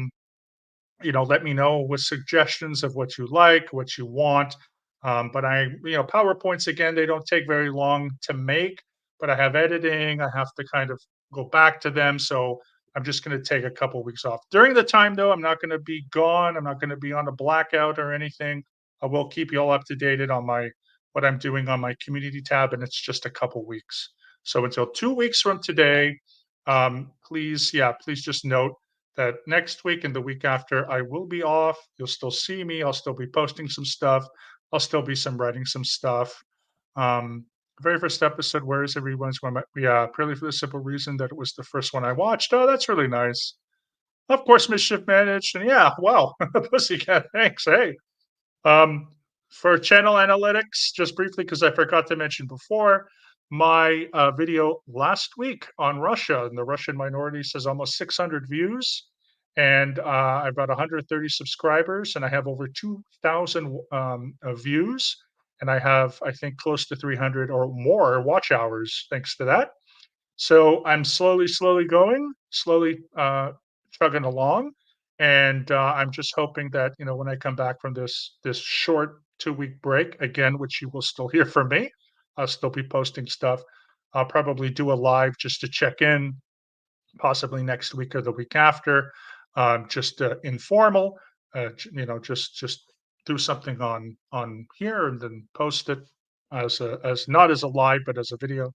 me know with suggestions of what you like, what you want. PowerPoints again, they don't take very long to make, but I have editing. I have to kind of go back to them. So I'm just going to take a couple weeks off. During the time, though, I'm not going to be gone. I'm not going to be on a blackout or anything. I will keep you all up to date on my what I'm doing on my community tab, and it's just a couple weeks. So until 2 weeks from today, please, yeah, please just note that next week and the week after I will be off. You'll still see me. I'll still be posting some stuff. I'll still be writing some stuff. Um, Very first episode, where is everyone's one? Yeah, purely for the simple reason that it was the first one I watched. Oh, that's really nice. Of course, Mischief Managed, and yeah, well, Pussycat, thanks. Hey, um, for channel analytics, just briefly, because I forgot to mention before, my video last week on Russia and the Russian minorities has almost 600 views, and I've got 130 subscribers, and I have over 2,000 views, and I have, I think, close to 300 or more watch hours thanks to that. So I'm slowly going, slowly chugging along, and I'm just hoping that when I come back from this short 2 week break again, which you will still hear from me, I'll still be posting stuff. I'll probably do a live just to check in, possibly next week or the week after, just informal, just do something on here and then post it as not as a live but as a video,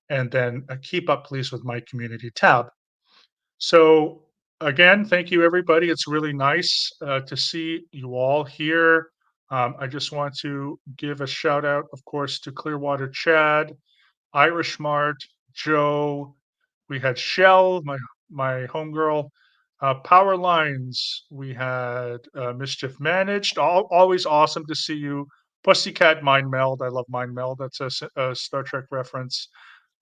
and then keep up, please, with my community tab. So, again, thank you, everybody. It's really nice to see you all here. I just want to give a shout out, of course, to Clearwater Chad, Irish Mart, Joe. We had Shell, my homegirl. Power Lines. We had Mischief Managed. Always awesome to see you. Pussycat Mind Meld. I love Mind Meld. That's a Star Trek reference,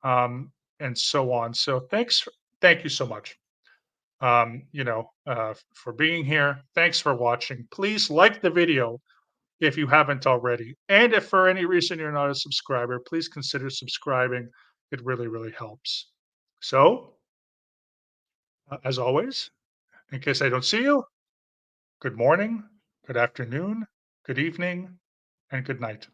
um, and so on. So thank you so much, for being here. Thanks for watching. Please like the video if you haven't already. And if for any reason you're not a subscriber, please consider subscribing. It really, really helps. So, as always, in case I don't see you, good morning, good afternoon, good evening, and good night.